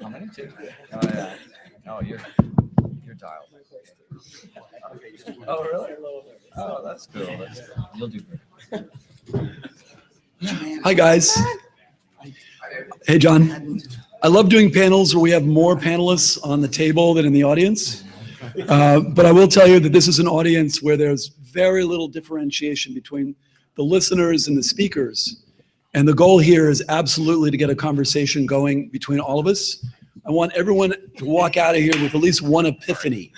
How many? Two? Oh, yeah. Oh, you're dialed. Oh, really? Oh, that's cool. That's cool. You'll do great. Hi, guys. Hey, John. I love doing panels where we have more panelists on the table than in the audience. But I will tell you that this is an audience where there's very little differentiation between the listeners and the speakers. And the goal here is absolutely to get a conversation going between all of us. I want everyone to walk out of here with at least one epiphany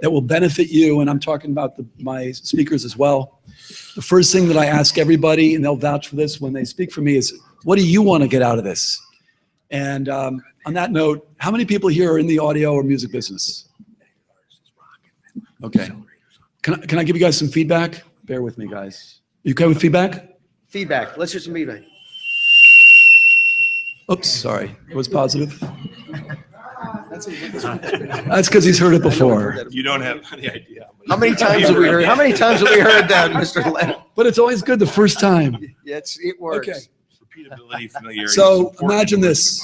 that will benefit you. And I'm talking about my speakers as well. The first thing that I ask everybody, and they'll vouch for this when they speak for me, is what do you want to get out of this? And on that note, how many people here are in the audio or music business? Okay. Can I give you guys some feedback? Bear with me, guys. You okay with feedback? Feedback. Let's hear some feedback. Oops, sorry. It was positive. That's because he's heard it before. You don't have any idea. How many times have we heard? How many times have we heard that, Mr. Leonard? But it's always good the first time. It works. Okay. Repeatability, familiarity. So imagine this.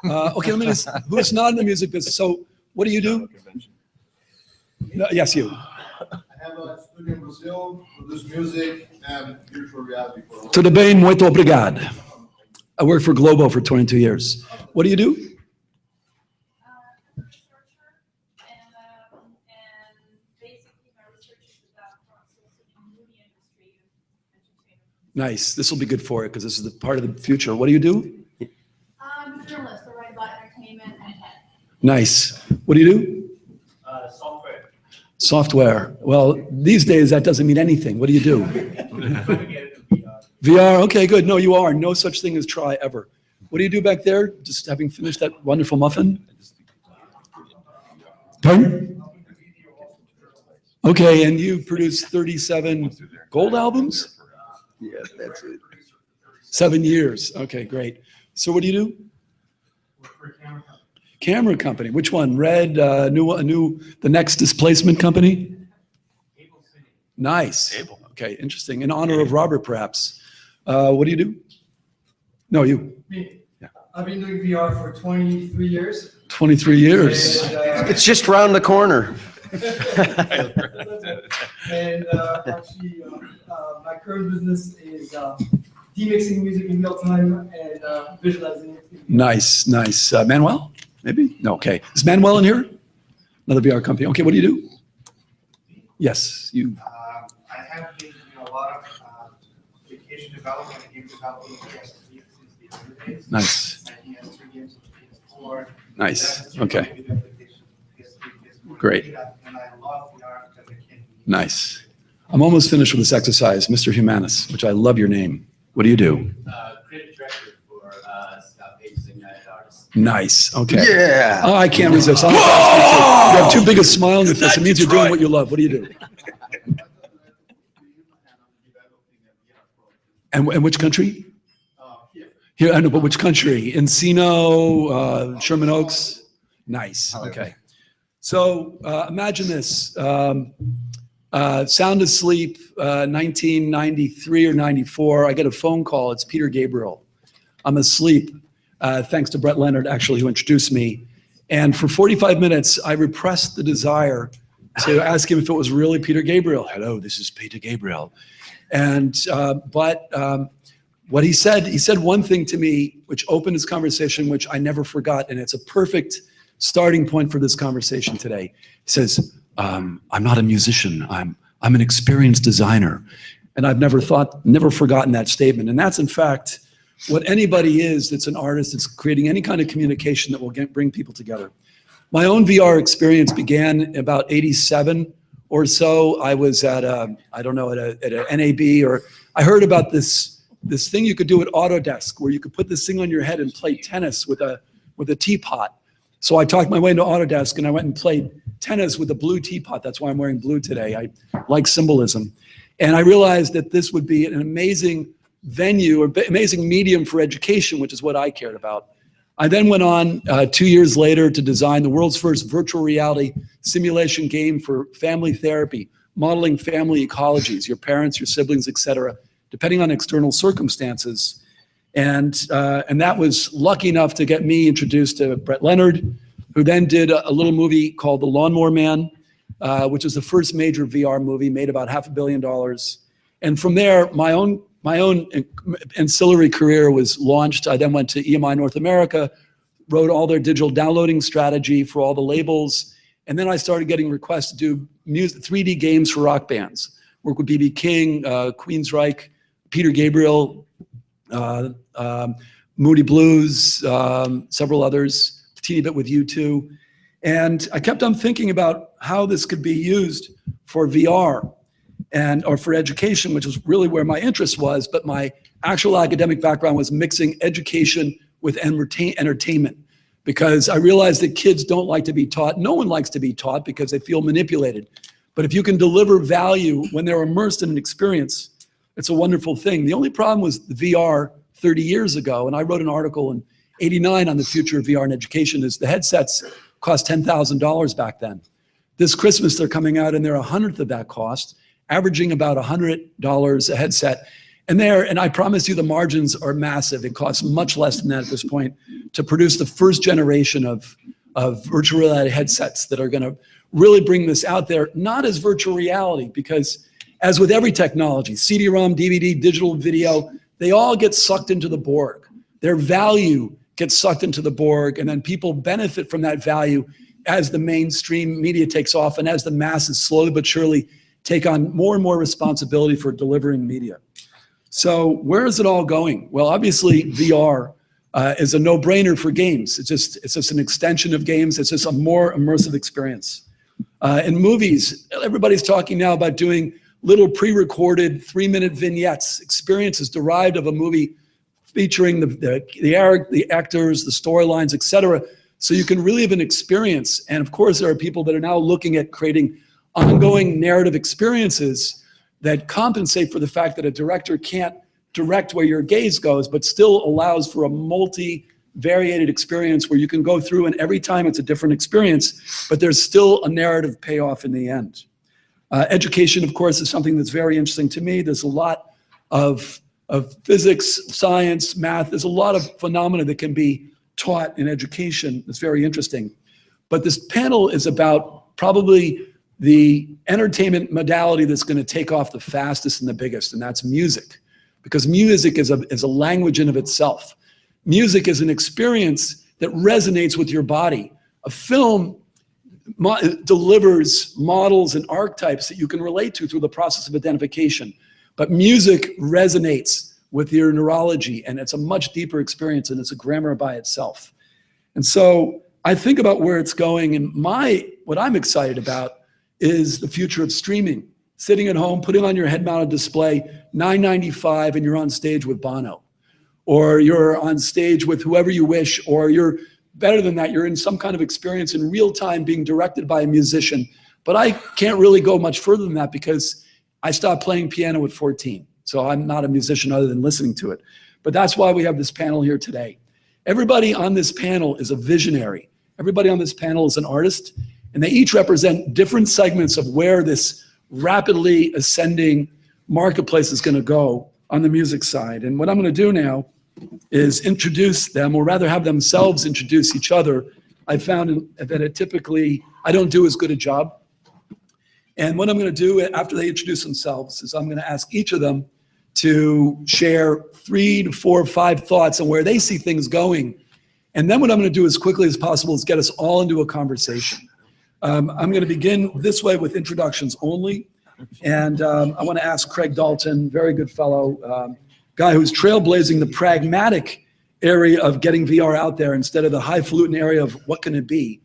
Okay, let me just, who's not in the music business? So what do you do? No, yes, you. I have a studio in Brazil, produce music and virtual reality. Tudo bem, muito obrigado. I worked for Globo for 22 years. What do you do? I'm a researcher, and basically my research is about process in the movie industry and entertainment. Nice. This will be good for it because this is the part of the future. What do you do? I'm a journalist. I write about entertainment and tech. Nice. What do you do? Software. Software. Well, these days that doesn't mean anything. What do you do? Trying to get it to VR. VR. Okay, good. No, you are. No such thing as try ever. What do you do back there? Just having finished that wonderful muffin? Pardon? Okay, and you produced 37 gold albums? Yeah, that's it. 7 years. Okay, great. So what do you do? Work for a camera company. Camera company. Which one? Red, the next displacement company? Able City. Nice. Able. Okay, interesting. In honor of Robert, perhaps. What do you do? No, you. Me. Yeah. I've been doing VR for 23 years. 23 years. And, It's just round the corner. Actually, my current business is demixing music in real time and visualizing it. Nice, nice. Manuel? Maybe? No, okay. Is Manuel in here? Another VR company. Okay, what do you do? Yes, you. I have been doing a lot of application development and game development since the early days. Nice, I think PS3 games, PS4. nice. Okay, Great. And I love VR because it can. nice. I'm almost finished with this exercise, Mr. Humanis, which I love your name. What do you do? Creative director for Scott Page's Ignited Artists. Nice, okay. Yeah. Oh, I can't resist. I'll ask you, you have too big a smile on your face. It means you're doing what you love. What do you do? And which country? Here, I know, but which country? Encino, Sherman Oaks? Nice, okay. So imagine this. Sound Asleep, 1993 or 94. I get a phone call. It's Peter Gabriel. I'm asleep, thanks to Brett Leonard, actually, who introduced me. And for 45 minutes, I repressed the desire to ask him if it was really Peter Gabriel. Hello, this is Peter Gabriel. And, what he said one thing to me, which opened his conversation, which I never forgot. And it's a perfect starting point for this conversation today. He says, I'm not a musician. I'm an experienced designer. And I've never forgotten that statement. And that's in fact what anybody is that's an artist that's creating any kind of communication that will bring people together. My own VR experience began about 87 or so. I was at a NAB, or I heard about this thing you could do at Autodesk where you could put this thing on your head and play tennis with a teapot. So I talked my way into Autodesk and I went and played tennis with a blue teapot. That's why I'm wearing blue today. I like symbolism. And I realized that this would be an amazing venue, or amazing medium for education, which is what I cared about. I then went on 2 years later to design the world's first virtual reality simulation game for family therapy, modeling family ecologies, your parents, your siblings, et cetera, depending on external circumstances. And that was lucky enough to get me introduced to Brett Leonard, who then did a little movie called The Lawnmower Man, which was the first major VR movie, made about $500 million. And from there, my own ancillary career was launched. I then went to EMI North America, wrote all their digital downloading strategy for all the labels. And then I started getting requests to do 3D games for rock bands. Work with B.B. King, Queensryche, Peter Gabriel, Moody Blues, several others, a teeny bit with U2. And I kept on thinking about how this could be used for VR or for education, which was really where my interest was. But my actual academic background was mixing education with entertainment, because I realized that kids don't like to be taught. No one likes to be taught because they feel manipulated. But if you can deliver value when they're immersed in an experience, it's a wonderful thing. The only problem was the VR 30 years ago, and I wrote an article in '89 on the future of VR in education, is the headsets cost $10,000 back then. This Christmas, they're coming out and they're 1/100th of that cost, averaging about $100 a headset. And I promise you the margins are massive. It costs much less than that at this point to produce the first generation of virtual reality headsets that are going to really bring this out there, not as virtual reality, because as with every technology, CD-ROM, DVD, digital video, they all get sucked into the Borg. Their value gets sucked into the Borg, and then people benefit from that value as the mainstream media takes off and as the masses slowly but surely take on more and more responsibility for delivering media. So where is it all going? Well, obviously VR is a no-brainer for games. It's just an extension of games. It's just a more immersive experience. In movies, everybody's talking now about doing little pre-recorded 3-minute vignettes, experiences derived of a movie featuring the actors, the storylines, et cetera, so you can really have an experience. And of course, there are people that are now looking at creating ongoing narrative experiences that compensate for the fact that a director can't direct where your gaze goes, but still allows for a multi-variated experience where you can go through and every time it's a different experience, but there's still a narrative payoff in the end. Education, of course, is something that's very interesting to me. There's a lot of physics, science, math. There's a lot of phenomena that can be taught in education. It's very interesting. But this panel is about probably the entertainment modality that's going to take off the fastest and the biggest, and that's music. Because music is a language in of itself. Music is an experience that resonates with your body. A film delivers models and archetypes that you can relate to through the process of identification. But music resonates with your neurology, and it's a much deeper experience, and it's a grammar by itself. And so I think about where it's going, and what I'm excited about is the future of streaming. Sitting at home, putting on your head-mounted display, $9.95, and you're on stage with Bono. Or you're on stage with whoever you wish, or you're better than that, you're in some kind of experience in real time being directed by a musician. But I can't really go much further than that because I stopped playing piano at 14. So I'm not a musician other than listening to it. But that's why we have this panel here today. Everybody on this panel is a visionary. Everybody on this panel is an artist, and they each represent different segments of where this rapidly ascending marketplace is going to go on the music side. And what I'm going to do now is introduce them, or rather have themselves introduce each other. I found that I don't do as good a job. And what I'm going to do after they introduce themselves is I'm going to ask each of them to share 3 to 4 or 5 thoughts on where they see things going. And then what I'm going to do as quickly as possible is get us all into a conversation. I'm going to begin this way with introductions only. And I want to ask Craig Dalton, very good fellow, guy who's trailblazing the pragmatic area of getting VR out there instead of the highfalutin area of what can it be.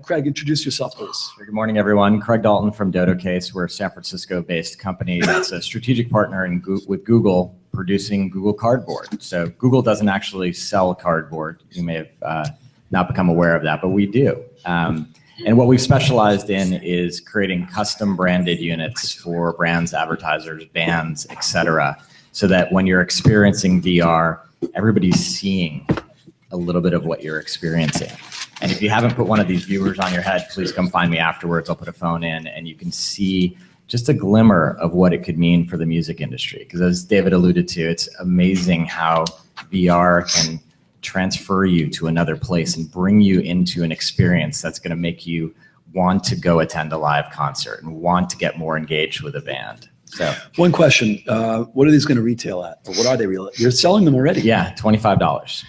Craig, introduce yourself, please. Good morning, everyone. Craig Dalton from Dodo Case. We're a San Francisco-based company that's a strategic partner with Google, producing Google Cardboard. So Google doesn't actually sell cardboard. You may have not become aware of that, but we do. And what we've specialized in is creating custom branded units for brands, advertisers, bands, et cetera, so that when you're experiencing VR, everybody's seeing a little bit of what you're experiencing. And if you haven't put one of these viewers on your head, please come find me afterwards. I'll put a phone in and you can see just a glimmer of what it could mean for the music industry. Because as David alluded to, it's amazing how VR can transfer you to another place and bring you into an experience that's going to make you want to go attend a live concert and want to get more engaged with a band. So One question, what are these going to retail at? Or what are they real? You're selling them already. yeah, $25.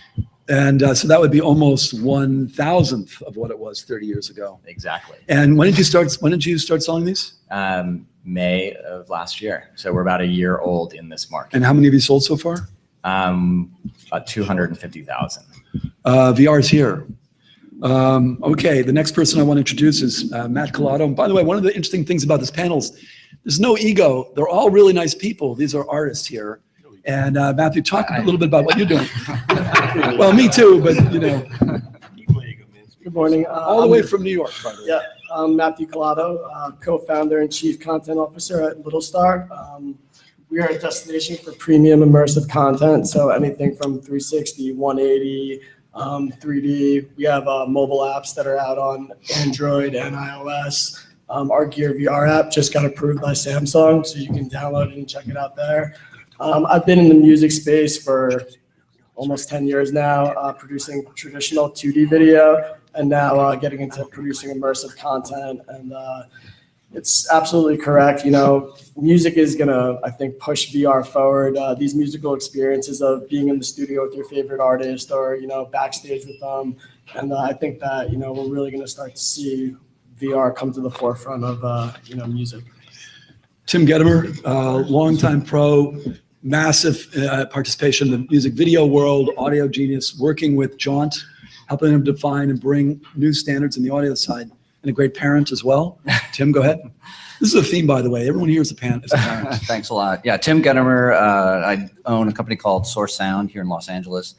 And so that would be almost 1,000th of what it was 30 years ago. Exactly. And when did you start selling these? May of last year. So we're about a year old in this market. And how many have you sold so far? About 250,000. VR's here. Okay, the next person I want to introduce is Matt Collado. And by the way, one of the interesting things about this panel is there's no ego. They're all really nice people. These are artists here. And Matthew, talk a little bit about what you're doing. Well, me too, but you know. Good morning. All the way from New York, by the way. Yeah, I'm Matthew Collado, co-founder and chief content officer at Little Star. We are a destination for premium immersive content, so anything from 360, 180, 3D. We have mobile apps that are out on Android and iOS. Our Gear VR app just got approved by Samsung, so you can download it and check it out there. I've been in the music space for almost 10 years now, producing traditional 2D video, and now getting into producing immersive content. And it's absolutely correct. You know, music is gonna, I think, push VR forward. These musical experiences of being in the studio with your favorite artist, or you know, backstage with them, and I think that you know we're really gonna start to see VR come to the forefront of you know, music. Tim Gedimer, longtime pro, massive participation in the music video world, audio genius, working with Jaunt, helping him define and bring new standards in the audio side, and a great parent as well. Tim, go ahead. This is a theme, by the way. Everyone here is a parent. Thanks a lot. Yeah, Tim Gedimer. I own a company called Source Sound here in Los Angeles.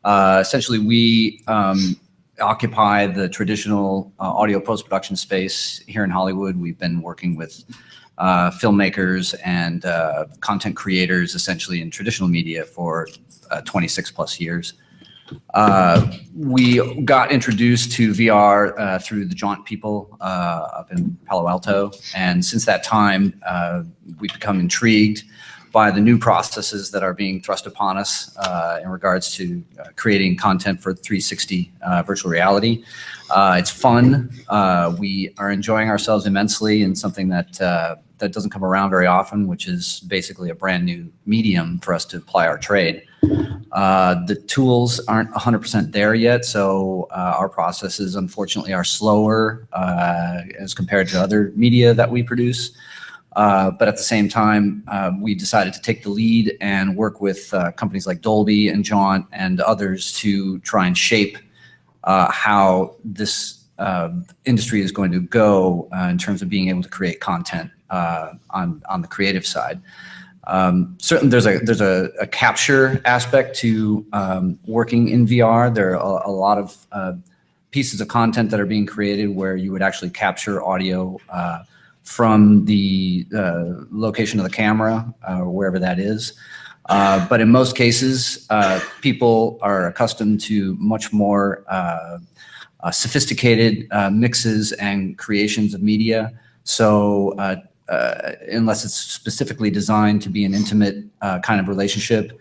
Essentially, we occupy the traditional audio post-production space here in Hollywood. We've been working with filmmakers and content creators essentially in traditional media for 26 plus years. We got introduced to VR through the Jaunt people up in Palo Alto. And since that time, we've become intrigued by the new processes that are being thrust upon us in regards to creating content for 360 virtual reality. It's fun. We are enjoying ourselves immensely in something that that doesn't come around very often, which is basically a brand new medium for us to apply our trade. The tools aren't 100% there yet, so our processes unfortunately are slower as compared to other media that we produce. But at the same time, we decided to take the lead and work with companies like Dolby and Jaunt and others to try and shape how this industry is going to go in terms of being able to create content on the creative side. Certainly, there's a capture aspect to working in VR. There are a lot of pieces of content that are being created where you would actually capture audio from the location of the camera, wherever that is. But in most cases, people are accustomed to much more sophisticated mixes and creations of media. So unless it's specifically designed to be an intimate kind of relationship,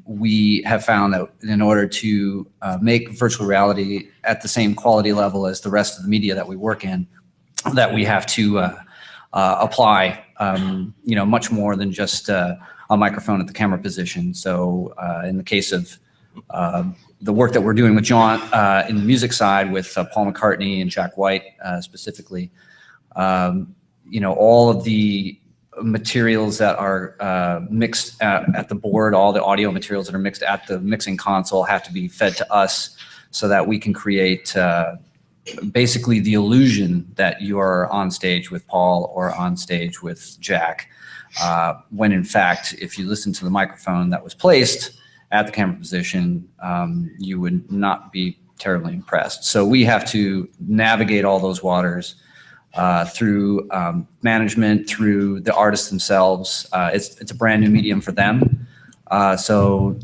we have found that in order to make virtual reality at the same quality level as the rest of the media that we work in, that we have to apply, you know, much more than just a microphone at the camera position. So in the case of the work that we're doing with Jaunt in the music side with Paul McCartney and Jack White specifically, you know, all of the materials that are mixed at the board, all the audio materials that are mixed at the mixing console have to be fed to us so that we can create basically the illusion that you are on stage with Paul or on stage with Jack, when in fact, if you listen to the microphone that was placed at the camera position, you would not be terribly impressed. So we have to navigate all those waters through management, through the artists themselves. It's a brand new medium for them. So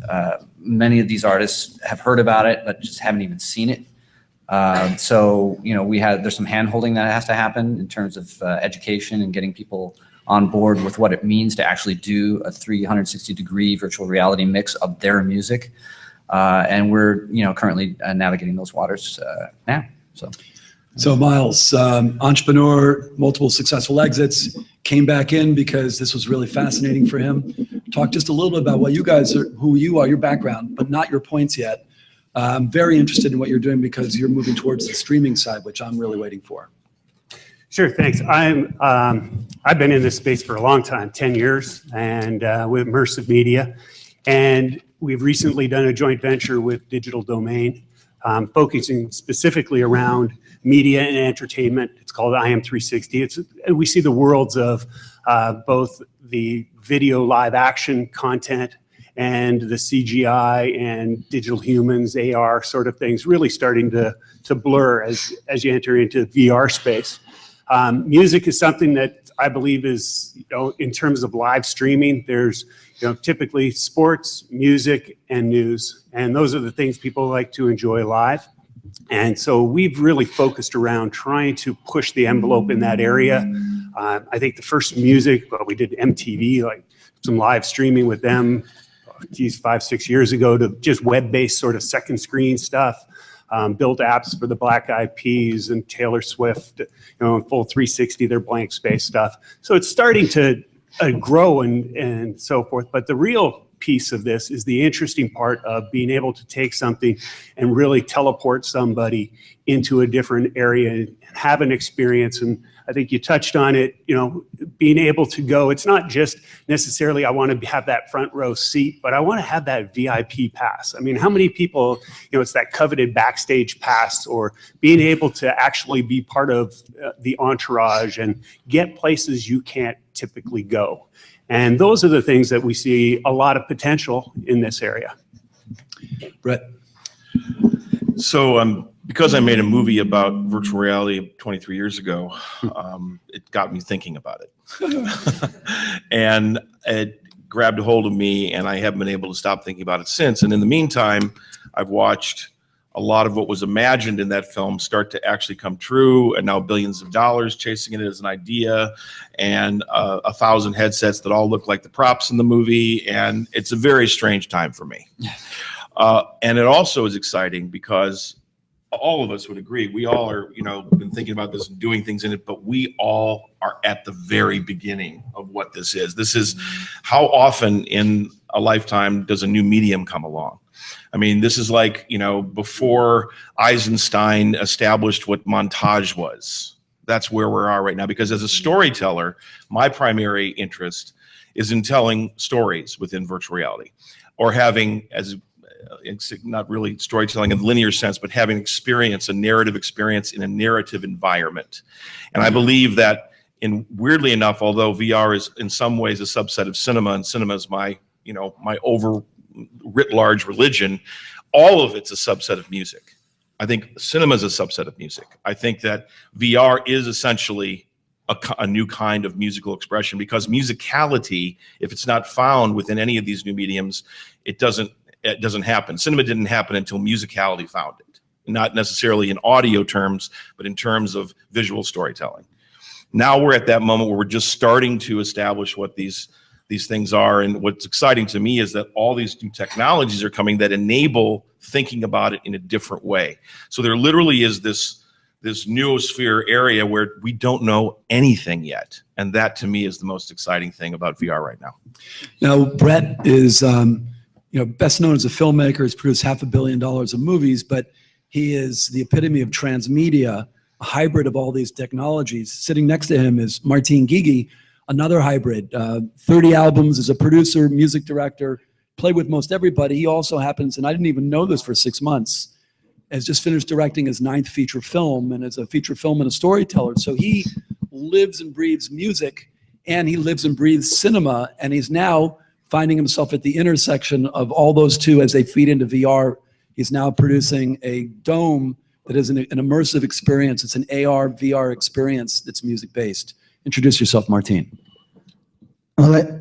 many of these artists have heard about it, but just haven't even seen it. So, you know, there's some hand holding that has to happen in terms of education and getting people on board with what it means to actually do a 360-degree virtual reality mix of their music. And we're, currently navigating those waters now. So Miles, entrepreneur, multiple successful exits, came back in because this was really fascinating for him. Talk just a little bit about what you guys are, who you are, your background, but not your points yet. I'm very interested in what you're doing because you're moving towards the streaming side, which I'm really waiting for. Sure, thanks. I've been in this space for a long time, 10 years, and with Immersive Media. And we've recently done a joint venture with Digital Domain, focusing specifically around media and entertainment. It's called IM360. We see the worlds of both the video live action content and the CGI and digital humans, AR sort of things, really starting to blur as you enter into VR space. Music is something that I believe is, in terms of live streaming, there's typically sports, music, and news. And those are the things people like to enjoy live. And so we've really focused around trying to push the envelope in that area. I think the first music, we did MTV, like some live streaming with them, 5-6 years ago, to just web-based sort of second screen stuff. Built apps for the Black Eyed Peas and Taylor Swift, in full 360, their blank space stuff. So it's starting to grow and so forth. But the real piece of this is the interesting part of being able to take something and really teleport somebody into a different area and have an experience. And I think you touched on it, being able to go, it's not just necessarily I want to have that front row seat, but I want to have that VIP pass. I mean, how many people, it's that coveted backstage pass, or being able to actually be part of the entourage and get places you can't typically go. And those are the things that we see a lot of potential in this area. Brett. So because I made a movie about virtual reality 23 years ago, it got me thinking about it. And it grabbed a hold of me, and I haven't been able to stop thinking about it since. And in the meantime, I've watched a lot of what was imagined in that film start to actually come true, and now billions of dollars chasing it as an idea, and 1,000 headsets that all look like the props in the movie, and it's a very strange time for me. And it also is exciting because all of us would agree, we all are, been thinking about this and doing things in it, but we all are at the very beginning of what this is. This is how often in a lifetime does a new medium come along? I mean, this is like, before Eisenstein established what montage was. That's where we are right now, because as a storyteller, my primary interest is in telling stories within virtual reality, or having, not really storytelling in the linear sense, but having a narrative experience in a narrative environment. And I believe that, weirdly enough, although VR is in some ways a subset of cinema, and cinema is my writ large religion, all of it's a subset of music. I think cinema is a subset of music. I think that VR is essentially a new kind of musical expression, because musicality, if it's not found within any of these new mediums, it doesn't happen. Cinema didn't happen until musicality found it, not necessarily in audio terms, but in terms of visual storytelling. Now we're at that moment where we're just starting to establish what these things are. And what's exciting to me is that all these new technologies are coming that enable thinking about it in a different way. So there literally is this noosphere area where we don't know anything yet. And that, to me, is the most exciting thing about VR right now. Now, Brett is best known as a filmmaker. He's produced $500 million of movies, but he is the epitome of transmedia, a hybrid of all these technologies. Sitting next to him is Martin Gigi, another hybrid, 30 albums as a producer, music director, played with most everybody. He also happens, and I didn't even know this for 6 months, has just finished directing his 9th feature film, and is a feature film and a storyteller. So he lives and breathes music, and he lives and breathes cinema, and he's now finding himself at the intersection of all those two as they feed into VR. He's now producing a dome that is an immersive experience. It's an AR, VR experience that's music-based. Introduce yourself, Martin. Well,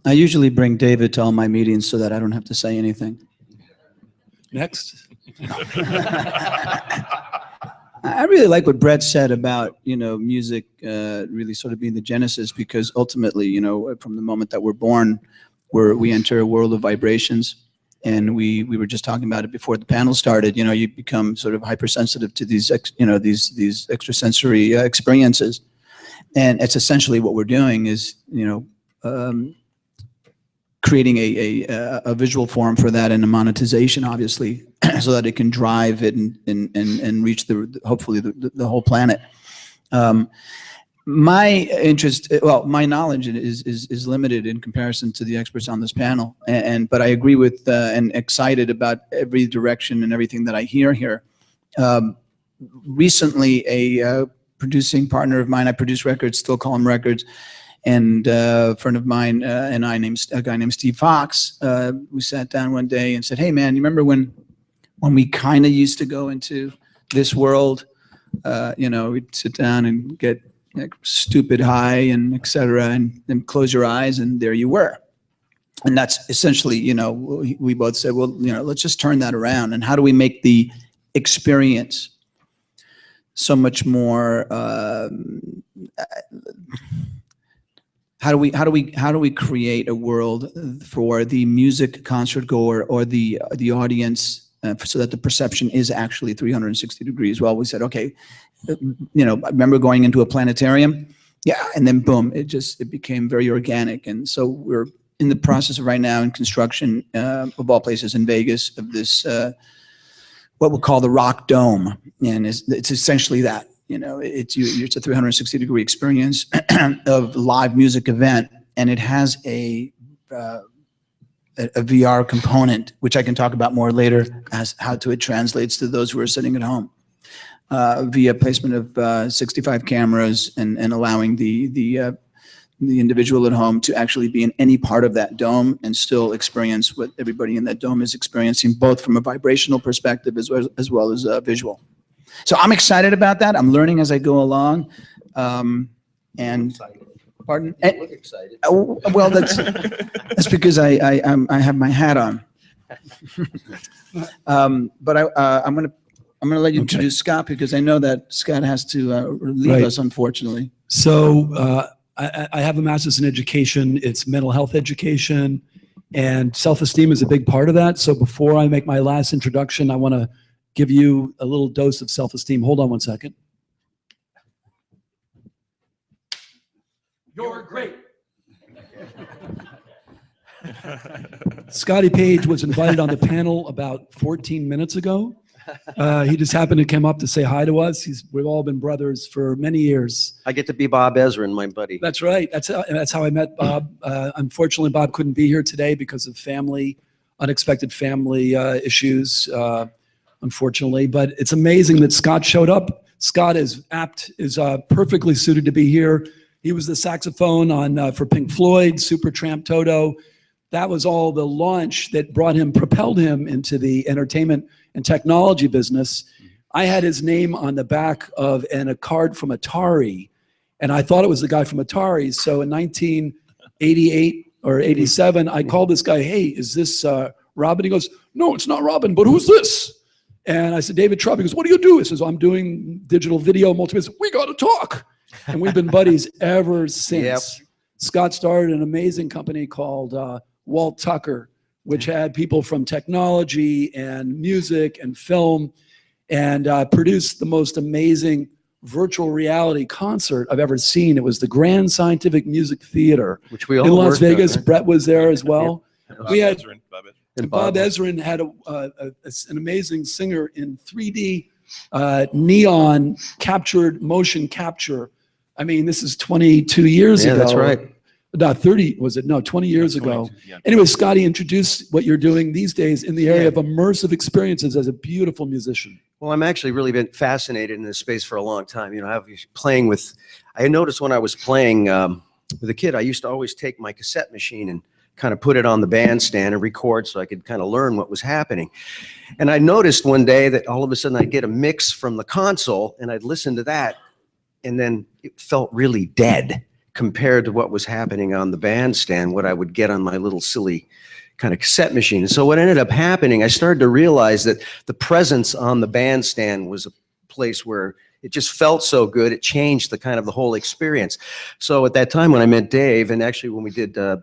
I usually bring David to all my meetings so that I don't have to say anything. Next. I really like what Brett said about, music really sort of being the genesis, because ultimately, from the moment that we're born, we enter a world of vibrations. And we were just talking about it before the panel started. You become sort of hypersensitive to these extrasensory experiences. And it's essentially what we're doing is, creating a visual form for that, and a monetization, obviously, so that it can drive it and reach hopefully the whole planet. My interest, my knowledge is limited in comparison to the experts on this panel, but I agree with and excited about every direction and everything that I hear here. Recently, a producing partner of mine, I produce records, still call them records, and a friend of mine and a guy named Steve Fox, we sat down one day and said, "Hey man, you remember when we kind of used to go into this world? We'd sit down and get stupid high and et cetera, and then close your eyes and there you were." And that's essentially, we both said, well, let's just turn that around. And how do we make the experience so much more, how do we create a world for the music concert goer or the audience, so that the perception is actually 360 degrees? Well, we said, okay, I remember going into a planetarium, and then boom, it became very organic. And so we're in the process of right now in construction, of all places in Vegas, of this, what we'll call the Rock Dome. And it's essentially that, it's a 360 degree experience of live music event. And it has a VR component, which I can talk about more later, as how it translates to those who are sitting at home, via placement of 65 cameras and allowing the individual at home to actually be in any part of that dome and still experience what everybody in that dome is experiencing, both from a vibrational perspective as well as visual. So I'm excited about that. I'm learning as I go along. And pardon? You look excited. Well, that's because I have my hat on. But I'm gonna let you introduce Scott, because I know that Scott has to leave us, unfortunately. So I have a master's in education. It's mental health education, and self-esteem is a big part of that. So before I make my last introduction, I want to give you a little dose of self-esteem. Hold on one second. You're great. Scotty Page was invited on the panel about 14 minutes ago. He just happened to come up to say hi to us. We've all been brothers for many years. I get to be Bob Ezrin, my buddy. That's right. That's how I met Bob. Unfortunately, Bob couldn't be here today because of unexpected family issues, unfortunately. But it's amazing that Scott showed up. Scott is perfectly suited to be here. He was the saxophone for Pink Floyd, Supertramp, Toto. That was all the launch that propelled him into the entertainment and technology business. I had his name on the back of a card from Atari, and I thought it was the guy from Atari. So in 1988 or 87, I called this guy, "Hey, is this Robin?" He goes, "No, it's not Robin, but who's this?" And I said, "David Traub." He goes, "What do you do?" He says, "I'm doing digital video, multimedia." We got to talk. And we've been buddies ever since. Yep. Scott started an amazing company called Walt Tucker, which had people from technology and music and film, and produced the most amazing virtual reality concert I've ever seen. It was the Grand Scientific Music Theater, which we all in Las worked at, Vegas. right? Brett was there as well. We had Bob Ezrin had an amazing singer in 3D neon captured motion capture. I mean, this is 22 years ago. Yeah, that's right. Not 30, was it? No, 20 years ago. Yeah. Anyway, Scotty, introduce what you're doing these days in the area of immersive experiences as a beautiful musician. Well, I'm actually really been fascinated in this space for a long time. I noticed when I was playing with a kid, I used to always take my cassette machine and kind of put it on the bandstand and record so I could kind of learn what was happening. And I noticed one day that all of a sudden I'd get a mix from the console and I'd listen to that, and then it felt really dead compared to what was happening on the bandstand, what I would get on my little silly kind of cassette machine. And so what ended up happening, I started to realize that the presence on the bandstand was a place where it just felt so good. It changed the whole experience. So at that time when I met Dave, and actually when we did the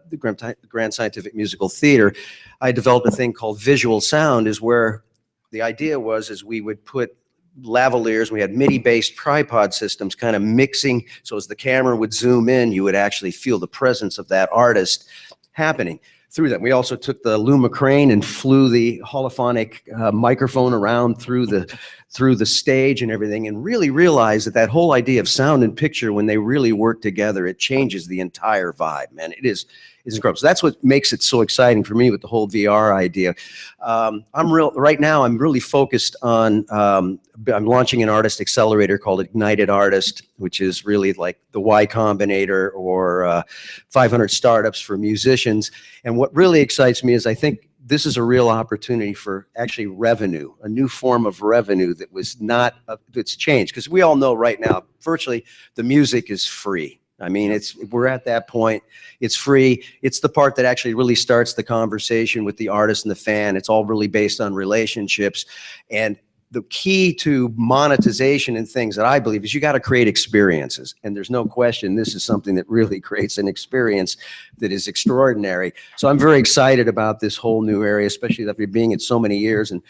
Grand Scientific Musical Theater, I developed a thing called visual sound, is where the idea was is we would put lavaliers, we had MIDI-based tripod systems kind of mixing, so as the camera would zoom in, you would actually feel the presence of that artist happening through that. We also took the Luma crane and flew the holophonic microphone around through the stage and everything, and really realized that that whole idea of sound and picture, when they really work together, it changes the entire vibe, man. It's incredible. So that's what makes it so exciting for me with the whole VR idea. Right now I'm really focused on, I'm launching an artist accelerator called Ignited Artist, which is really like the Y Combinator or 500 startups for musicians. And what really excites me is I think this is a real opportunity for actually revenue, a new form of revenue that was not, that's changed. Because we all know right now, virtually the music is free. I mean, we're at that point. It's free. It's the part that actually really starts the conversation with the artist and the fan. It's all really based on relationships. And the key to monetization and things that I believe is you got to create experiences. And there's no question this is something that really creates an experience that is extraordinary. So I'm very excited about this whole new area, especially after being it so many years and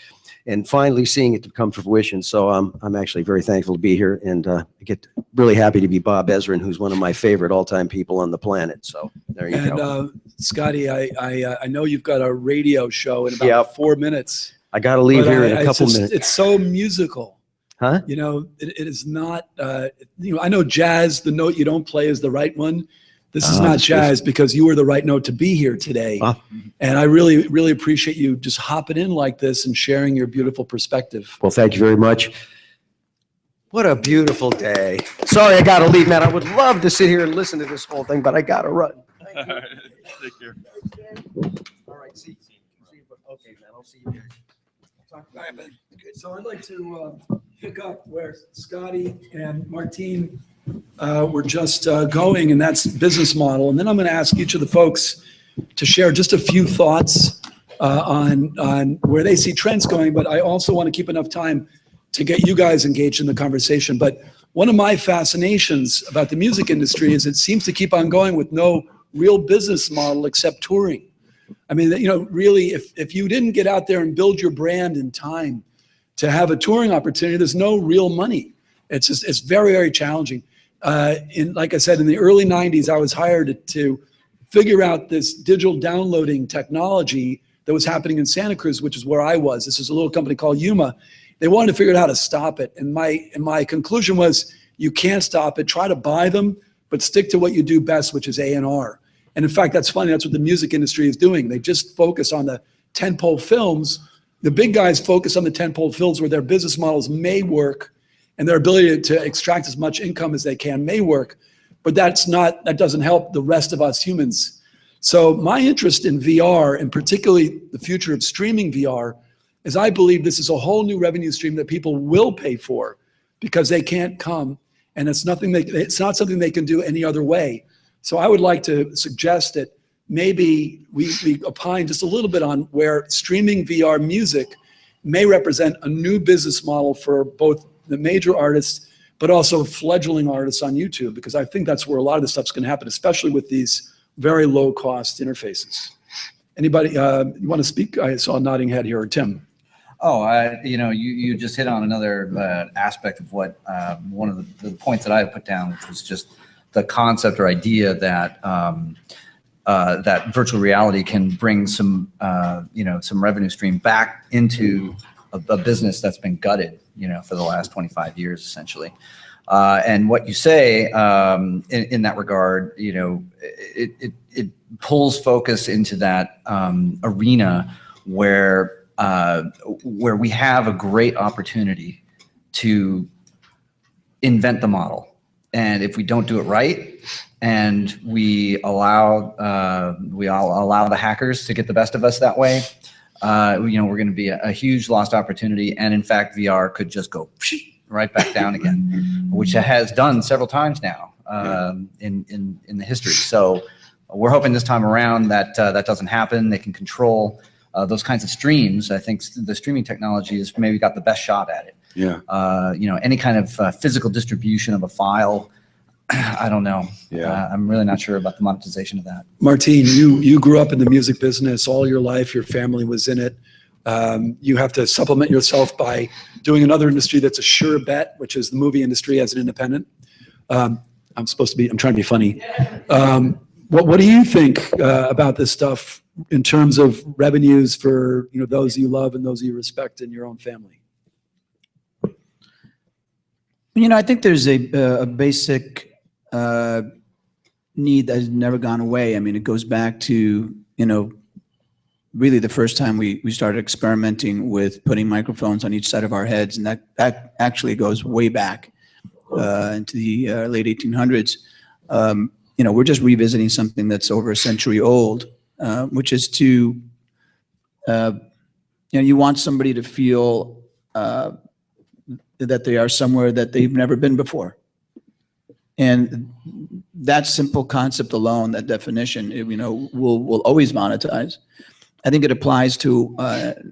finally seeing it to come to fruition. So I'm actually very thankful to be here, and I get really happy to be Bob Ezrin, who's one of my favorite all-time people on the planet. So there you go. Scotty, I know you've got a radio show in about 4 minutes. I got to leave here in a couple minutes. It's so musical. Huh? You know, it is not, you know, I know jazz, the note you don't play is the right one. This is not jazz because you were the right note to be here today. And I really, really appreciate you just hopping in like this and sharing your beautiful perspective. Well, thank you very much. What a beautiful day. Sorry, I got to leave, man. I would love to sit here and listen to this whole thing, but I got to run. Take care. All right, see you. Okay, man, I'll see you guys. So I'd like to pick up where Scotty and Martine were just going, and that's business model. And then I'm going to ask each of the folks to share just a few thoughts on where they see trends going. But I also want to keep enough time to get you guys engaged in the conversation. But one of my fascinations about the music industry is it seems to keep on going with no real business model except touring. I mean, you know, really, if you didn't get out there and build your brand in time to have a touring opportunity, there's no real money. It's just, it's very, very challenging. Like I said, in the early 90s, I was hired to figure out this digital downloading technology that was happening in Santa Cruz, which is where I was. This is a little company called Yuma. They wanted to figure out how to stop it. And my conclusion was, you can't stop it. Try to buy them, but stick to what you do best, which is A&R. And in fact, that's funny. That's what the music industry is doing. They just focus on the tentpole films. The big guys focus on the tentpole films where their business models may work and their ability to extract as much income as they can may work. But that doesn't help the rest of us humans. So my interest in VR, and particularly the future of streaming VR, is I believe this is a whole new revenue stream that people will pay for because they can't come, and it's not something they can do any other way. So I would like to suggest that maybe we opine just a little bit on where streaming VR music may represent a new business model for both the major artists, but also fledgling artists on YouTube, because I think that's where a lot of this stuff's going to happen, especially with these very low cost interfaces. Anybody, you want to speak? I saw a nodding head here, or Tim. Oh, you know, you just hit on another aspect of what one of the points that I put down, which was just the concept or idea that that virtual reality can bring some you know, some revenue stream back into a business that's been gutted, you know, for the last 25 years essentially. And what you say in that regard, you know, it pulls focus into that arena where we have a great opportunity to invent the model. And if we don't do it right, and we allow the hackers to get the best of us that way, you know, we're going to be a huge lost opportunity. And in fact, VR could just go right back down again, which it has done several times now in the history. So we're hoping this time around that that doesn't happen. They can control those kinds of streams. I think the streaming technology has maybe got the best shot at it. Yeah. Any kind of physical distribution of a file. I don't know. Yeah. I'm really not sure about the monetization of that. Martine, you grew up in the music business all your life. Your family was in it. You have to supplement yourself by doing another industry that's a sure bet, which is the movie industry as an independent. I'm trying to be funny. What do you think about this stuff in terms of revenues for those you love and those you respect in your own family? I think there's a basic need that has never gone away. I mean, it goes back to, really the first time we started experimenting with putting microphones on each side of our heads, and that actually goes way back into the late 1800s. We're just revisiting something that's over a century old, which is to, you want somebody to feel that they are somewhere that they've never been before. And that simple concept alone, that definition, will always monetize. I think it applies to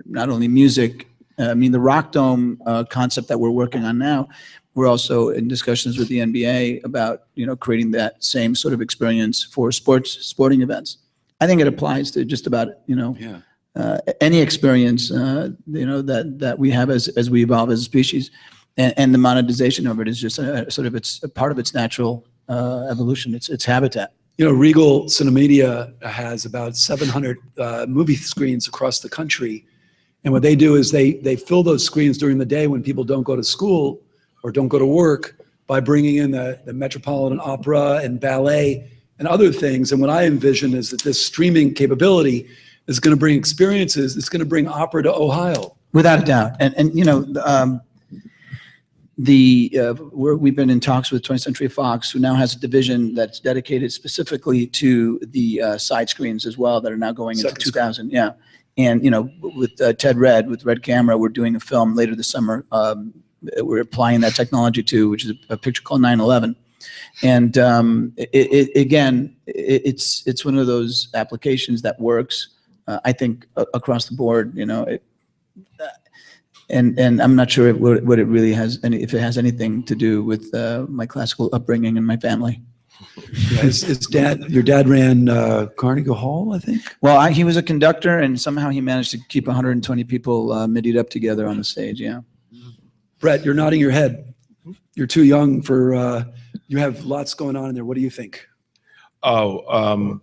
not only music. I mean, the Rock Dome concept that we're working on now, we're also in discussions with the NBA about, creating that same sort of experience for sporting events. I think it applies to just about, any experience, that we have as we evolve as a species. And the monetization of it is just it's a part of its natural evolution, its habitat. Regal Cinemedia has about 700 movie screens across the country. And what they do is they fill those screens during the day when people don't go to school or don't go to work by bringing in the Metropolitan Opera and ballet and other things. And what I envision is that this streaming capability is going to bring experiences. It's going to bring opera to Ohio. Without a doubt. We've been in talks with 20th Century Fox, who now has a division that's dedicated specifically to the side screens as well, that are now going into 2000. Yeah. And, with Ted Red, with Red Camera, we're doing a film later this summer. We're applying that technology to, which is a picture called 9/11. And it's one of those applications that works, I think, across the board, And I'm not sure what it really has, if it has anything to do with my classical upbringing and my family. Yeah, your dad ran Carnegie Hall, I think? Well, he was a conductor, and somehow he managed to keep 120 people middied up together on the stage, yeah. Brett, you're nodding your head. You're too young for, you have lots going on in there. What do you think? And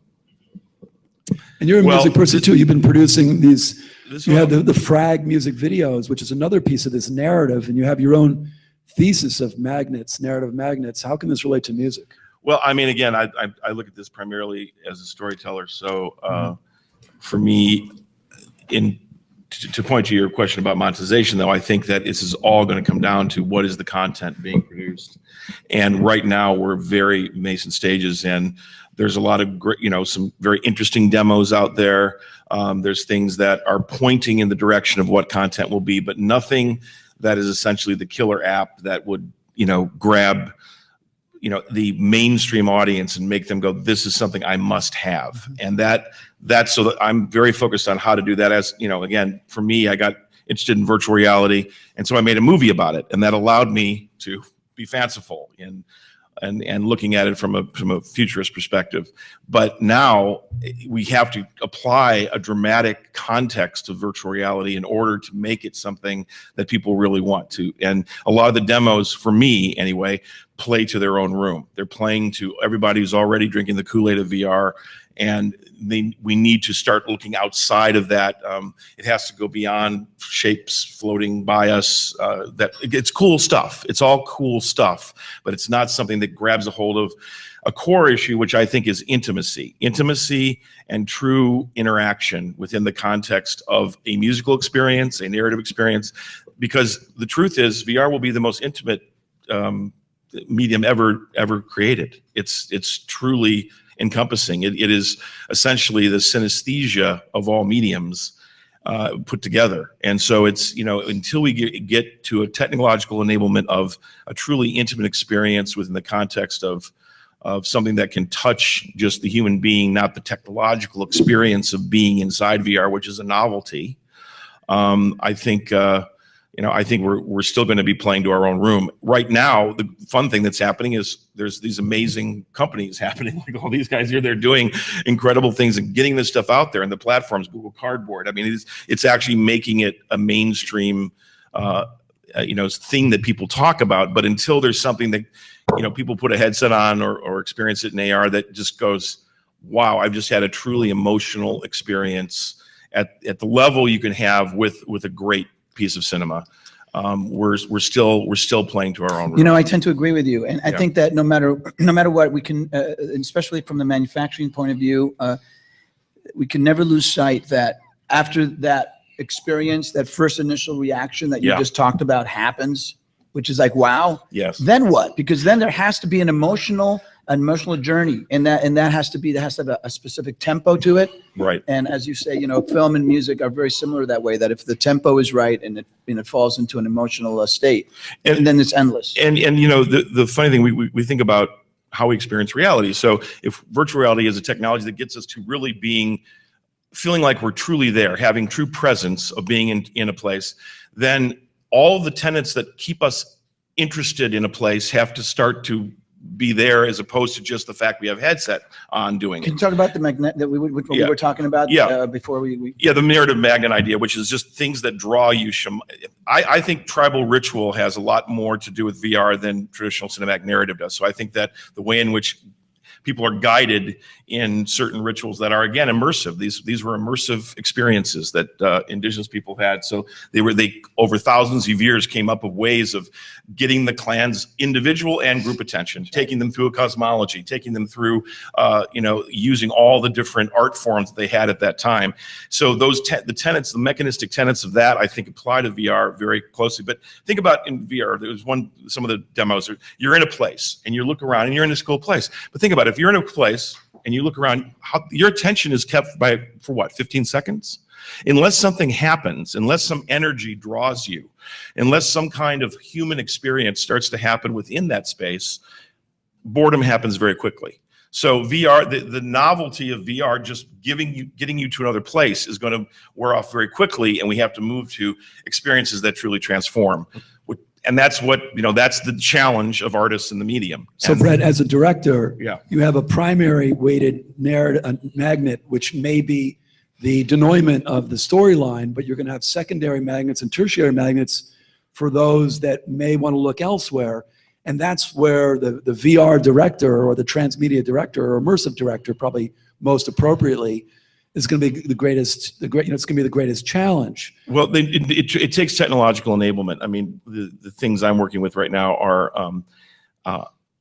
you're a music person too. You've been producing these. You have the Frag music videos, which is another piece of this narrative, and you have your own thesis of magnets, narrative magnets. How can this relate to music? Well, I mean, again, I look at this primarily as a storyteller. So for me, to point to your question about monetization, though, I think that this is all going to come down to what is the content being produced. And right now, we're very nascent stages, and there's a lot of great, some very interesting demos out there. There's things that are pointing in the direction of what content will be, but nothing that is essentially the killer app that would, grab, the mainstream audience and make them go, this is something I must have. And that's so that I'm very focused on how to do that. As, again, for me, I got interested in virtual reality. And so I made a movie about it, and that allowed me to be fanciful and looking at it from a futurist perspective. But now we have to apply a dramatic context to virtual reality in order to make it something that people really want to. And a lot of the demos, for me anyway, play to their own room. They're playing to everybody who's already drinking the Kool-Aid of VR, and we need to start looking outside of that. It has to go beyond shapes floating by us. It's cool stuff. It's all cool stuff, but it's not something that grabs a hold of a core issue, which I think is intimacy and true interaction within the context of a musical experience, a narrative experience, because the truth is VR will be the most intimate medium ever created. It's truly encompassing. It is essentially the synesthesia of all mediums put together. And so it's, until we get to a technological enablement of a truly intimate experience within the context of something that can touch just the human being, not the technological experience of being inside VR, which is a novelty, I think I think we're still going to be playing to our own room. Right now, the fun thing that's happening is there's these amazing companies happening, like all these guys here. They're doing incredible things and getting this stuff out there, and the platforms, Google Cardboard. I mean, it's actually making it a mainstream, thing that people talk about. But until there's something that, people put a headset on or experience it in AR that just goes, wow, I've just had a truly emotional experience at the level you can have with a great piece of cinema. We're still playing to our own room. I tend to agree with you, and I think that no matter what, we can, especially from the manufacturing point of view, we can never lose sight that after that experience, that first initial reaction that you just talked about happens, which is like, wow. Yes. Then what? Because then there has to be an emotional journey, and that has to have a specific tempo to it. Right. And as you say, film and music are very similar that way, that if the tempo is right and it falls into an emotional state, and then it's endless. And the funny thing, we think about how we experience reality. So if virtual reality is a technology that gets us to really feeling like we're truly there, having true presence of being in a place, then all the tenets that keep us interested in a place have to start to be there, as opposed to just the fact we have headset on doing it. Can you talk about the magnet that we were talking about before we? Yeah, the narrative magnet idea, which is just things that draw you. I think tribal ritual has a lot more to do with VR than traditional cinematic narrative does. So I think that the way in which people are guided in certain rituals that are, again, immersive. These were immersive experiences that indigenous people had. So they over thousands of years came up with ways of getting the clan's individual and group attention, taking them through a cosmology, taking them through, using all the different art forms that they had at that time. So the mechanistic tenets of that, I think, apply to VR very closely. But think about in VR, some of the demos, you're in a place and you look around and you're in a school place. But think about it, if you're in a place and you look around, your attention is kept for what, 15 seconds? Unless something happens, unless some energy draws you, unless some kind of human experience starts to happen within that space, boredom happens very quickly. So VR, the novelty of VR, just getting you to another place, is going to wear off very quickly, and we have to move to experiences that truly transform. And that's that's the challenge of artists in the medium. So Brett, as a director, Yeah. you have a primary weighted magnet, which may be the denoyment of the storyline, but you're going to have secondary magnets and tertiary magnets for those that may want to look elsewhere. And that's where the VR director or the transmedia director or immersive director, probably most appropriately, is going to be it's going to be the greatest challenge. Well, it takes technological enablement. I mean, the things I'm working with right now are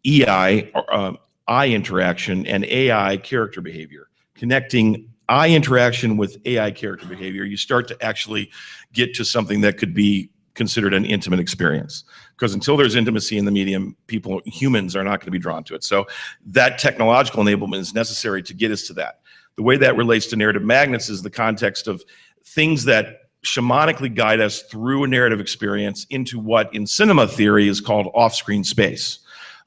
EI, eye interaction, and AI character behavior. Connecting eye interaction with AI character behavior, you start to actually get to something that could be considered an intimate experience. Because until there's intimacy in the medium, humans are not going to be drawn to it. So that technological enablement is necessary to get us to that. The way that relates to narrative magnets is the context of things that shamanically guide us through a narrative experience into what in cinema theory is called off-screen space.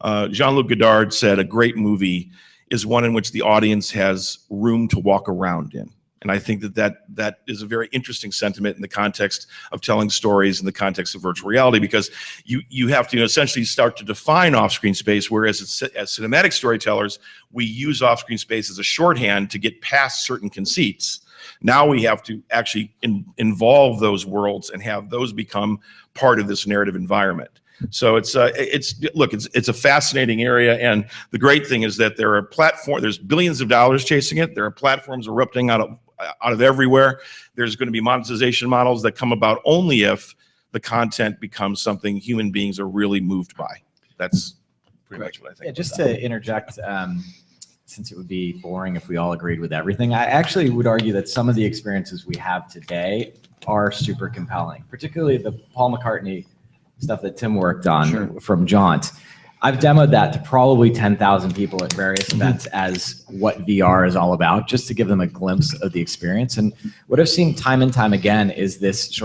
Jean-Luc Godard said a great movie is one in which the audience has room to walk around in. And I think that is a very interesting sentiment in the context of telling stories in the context of virtual reality, because you have to essentially start to define off-screen space, whereas as cinematic storytellers, we use off-screen space as a shorthand to get past certain conceits. Now we have to actually involve those worlds and have those become part of this narrative environment. So it's a fascinating area, and the great thing is that there's billions of dollars chasing it. There are platforms erupting out of everywhere. There's going to be monetization models that come about only if the content becomes something human beings are really moved by. That's pretty much what I think. Yeah, just to interject, since it would be boring if we all agreed with everything, I actually would argue that some of the experiences we have today are super compelling, particularly the Paul McCartney stuff that Tim worked on from Jaunt. I've demoed that to probably 10,000 people at various events as what VR is all about, just to give them a glimpse of the experience. And what I've seen time and time again is this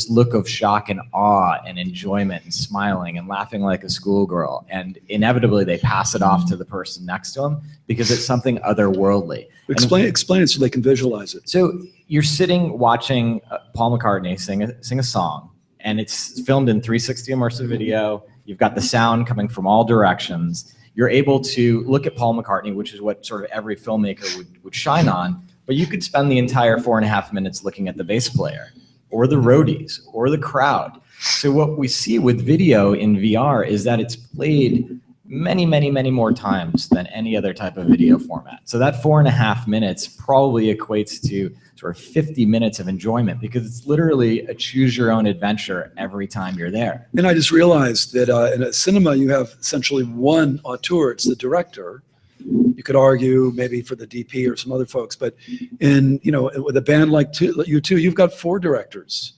look of shock and awe and enjoyment and smiling and laughing like a schoolgirl. And inevitably they pass it off to the person next to them because it's something otherworldly. Explain it so they can visualize it. So you're sitting watching Paul McCartney sing a song, and it's filmed in 360 immersive video. You've got the sound coming from all directions. You're able to look at Paul McCartney, which is what sort of every filmmaker would shine on, but you could spend the entire 4.5 minutes looking at the bass player or the roadies or the crowd. So what we see with video in VR is that it's played many, many, many more times than any other type of video format. So that 4.5 minutes probably equates to sort of 50 minutes of enjoyment, because it's literally a choose your own adventure every time you're there. And I just realized that in a cinema, you have essentially one auteur, it's the director. You could argue maybe for the DP or some other folks, but with a band like U2, you've got 4 directors.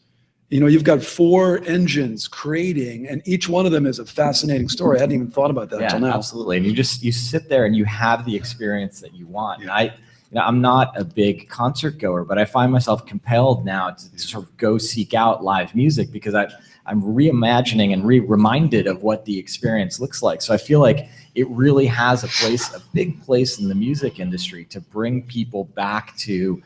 You've got 4 engines creating, and each one of them is a fascinating story. I hadn't even thought about that until now. Absolutely. And you sit there and you have the experience that you want. And I'm not a big concert goer, but I find myself compelled now to sort of go seek out live music, because I'm reimagining and reminded of what the experience looks like. So I feel like it really has a big place in the music industry to bring people back to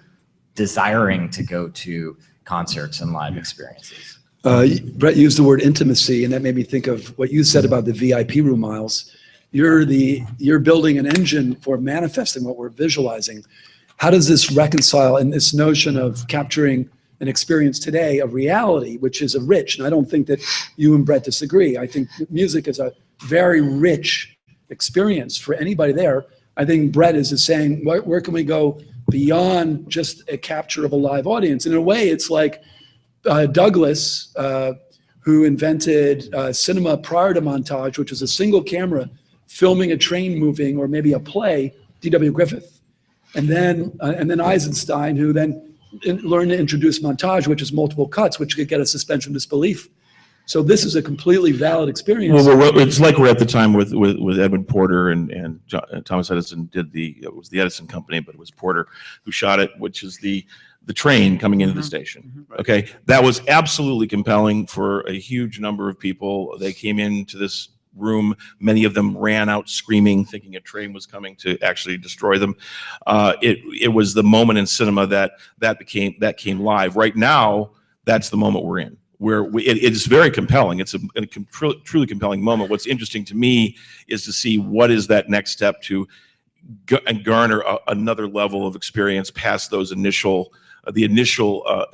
desiring to go to concerts and live experiences. Brett used the word intimacy, and that made me think of what you said about the VIP room, Miles. You're building an engine for manifesting what we're visualizing. How does this reconcile in this notion of capturing an experience today, a reality, which is a rich, and I don't think that you and Brett disagree. I think music is a very rich experience for anybody there. I think Brett is just saying, where can we go beyond just a capture of a live audience? And in a way, it's like Douglas, who invented cinema prior to montage, which was a single camera filming a train moving or maybe a play, D.W. Griffith. And then Eisenstein, who then learned to introduce montage, which is multiple cuts, which could get a suspension of disbelief. So this is a completely valid experience. Well, it's like we're at the time with Edwin Porter and Thomas Edison it was the Edison company, but it was Porter who shot it, which is the train coming into the station. Okay, that was absolutely compelling for a huge number of people. They came into this room, many of them ran out screaming, thinking a train was coming to actually destroy them. It was the moment in cinema that came live. Right now, that's the moment we're in, where it is very compelling. It's a truly compelling moment. What's interesting to me is to see what is that next step to garner another level of experience past those initial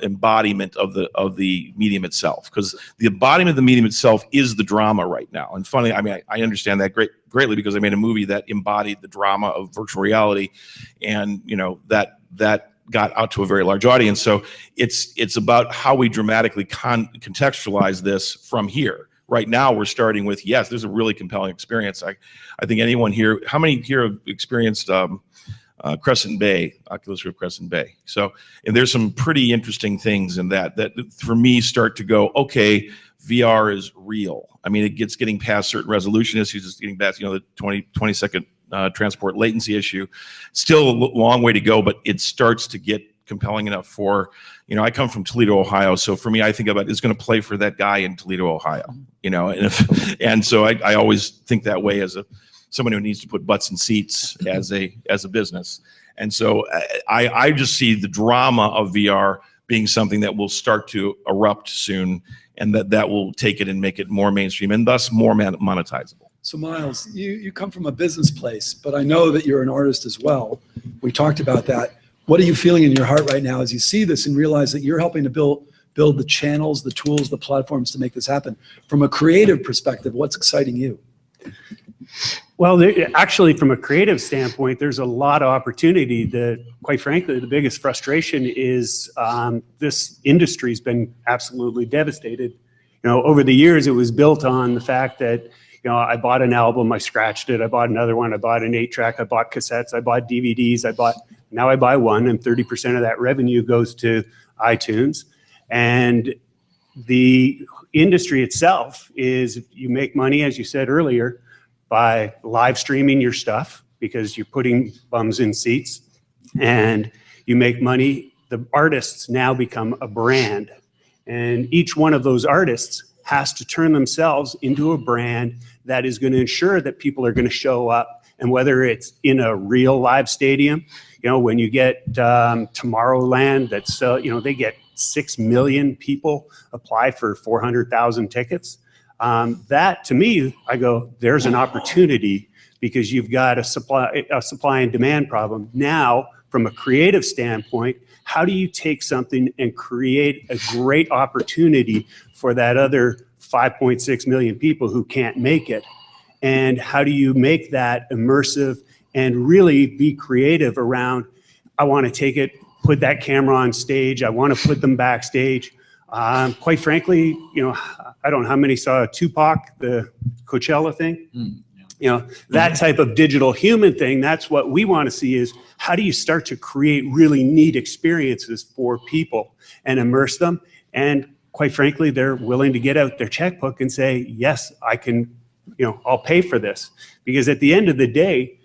embodiment of the medium itself, because the embodiment of the medium itself is the drama right now. And funny, I mean, I understand that greatly because I made a movie that embodied the drama of virtual reality, and that got out to a very large audience. So it's about how we dramatically contextualize this from here. Right now, we're starting with, yes, there's a really compelling experience. I think anyone here, how many here have experienced Crescent Bay, Oculus Rift Crescent Bay? So, and there's some pretty interesting things in that for me start to go, okay, VR is real. I mean, it's getting past certain resolution issues. It's getting past, the 20-second transport latency issue. Still a long way to go, but it starts to get compelling enough for, I come from Toledo, Ohio. So for me, I think about it's going to play for that guy in Toledo, Ohio, and so I always think that way as someone who needs to put butts in seats as a business. And so I just see the drama of VR being something that will start to erupt soon, and that will take it and make it more mainstream and thus more monetizable. So Miles, you come from a business place, but I know that you're an artist as well. We talked about that. What are you feeling in your heart right now as you see this and realize that you're helping to build the channels, the tools, the platforms to make this happen? From a creative perspective, what's exciting you? Well, actually, from a creative standpoint, there's a lot of opportunity. Quite frankly, the biggest frustration is this industry's been absolutely devastated. Over the years, it was built on the fact that, I bought an album, I scratched it, I bought another one, I bought an 8-track, I bought cassettes, I bought DVDs, now I buy one, and 30% of that revenue goes to iTunes. And the industry itself is, you make money, as you said earlier, by live streaming your stuff because you're putting bums in seats, and you make money. The artists now become a brand, and each one of those artists has to turn themselves into a brand that is going to ensure that people are going to show up. And whether it's in a real live stadium, when you get Tomorrowland, that's they get 5.6 million people apply for 400,000 tickets. That, to me, I go, there's an opportunity, because you've got a supply and demand problem. Now, from a creative standpoint, how do you take something and create a great opportunity for that other 5.6 million people who can't make it? And how do you make that immersive and really be creative around, I want to take it, put that camera on stage, I want to put them backstage. Quite frankly, you know, I don't know how many saw Tupac, the Coachella thing. You know, that type of digital human thing, that's what we want to see, is how do you start to create really neat experiences for people and immerse them? And quite frankly, they're willing to get out their checkbook and say, yes, I can, you know, I'll pay for this. Because at the end of the day,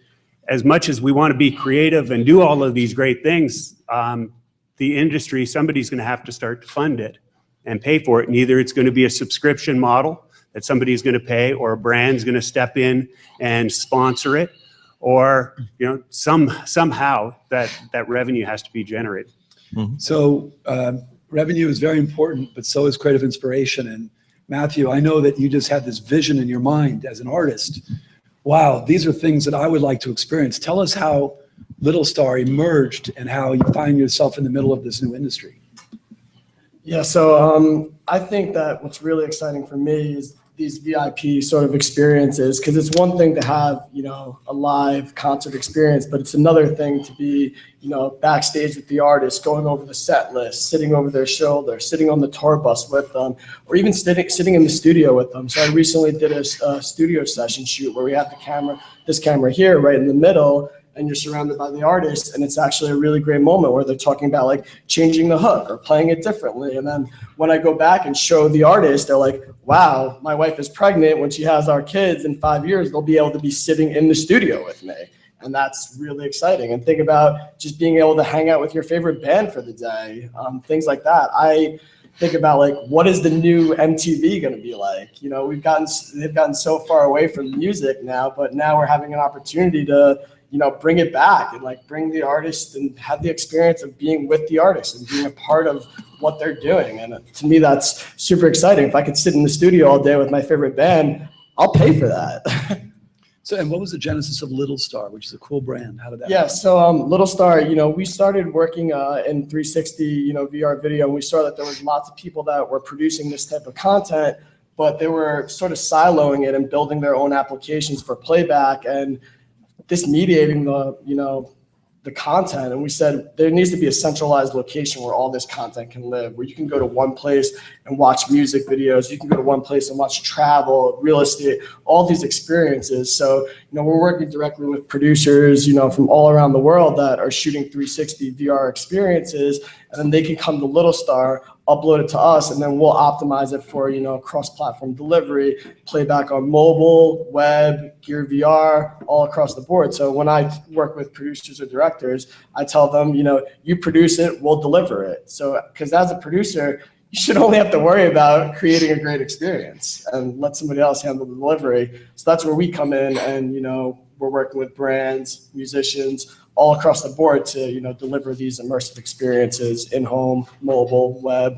as much as we want to be creative and do all of these great things, the industry, somebody's going to have to start to fund it and pay for it. And either it's going to be a subscription model that somebody's going to pay, or a brand's going to step in and sponsor it, or, you know, somehow that revenue has to be generated. So revenue is very important, but so is creative inspiration. And Matthew, I know that you just had this vision in your mind as an artist. Wow, these are things that I would like to experience. Tell us how Little Star emerged and how you find yourself in the middle of this new industry. Yeah, so I think that what's really exciting for me is these VIP sort of experiences, because it's one thing to have, you know, a live concert experience, but it's another thing to be, you know, backstage with the artist, going over the set list, sitting over their shoulder, sitting on the tour bus with them, or even sitting in the studio with them. So I recently did a studio session shoot where we have this camera here right in the middle, and you're surrounded by the artist, and it's actually a really great moment where they're talking about like changing the hook or playing it differently. And then when I go back and show the artist, they're like, wow, my wife is pregnant. When she has our kids in 5 years, they'll be able to be sitting in the studio with me. And that's really exciting. And think about just being able to hang out with your favorite band for the day, things like that. I think about like, what is the new MTV going to be like? You know, they've gotten so far away from music now, but now we're having an opportunity to, you know, bring it back and like bring the artist and have the experience of being with the artist and being a part of what they're doing. And to me, that's super exciting. If I could sit in the studio all day with my favorite band, I'll pay for that. So, and what was the genesis of Little Star, which is a cool brand? How did that Yeah, happen? so Little Star, you know, we started working in 360, you know, VR video, and we saw that there was lots of people that were producing this type of content, but they were sort of siloing it and building their own applications for playback and dismediating the, you know, the content. And we said there needs to be a centralized location where all this content can live, where you can go to one place and watch music videos, you can go to one place and watch travel, real estate, all these experiences. So, you know, we're working directly with producers, you know, from all around the world that are shooting 360 VR experiences, and then they can come to Little Star, upload it to us, and then we'll optimize it for, you know, cross-platform delivery, playback on mobile, web, Gear VR, all across the board. So when I work with producers or directors, I tell them, you know, you produce it, we'll deliver it. So, because as a producer, you should only have to worry about creating a great experience and let somebody else handle the delivery. So that's where we come in, and, you know, we're working with brands, musicians, all across the board to, you know, deliver these immersive experiences in home, mobile, web.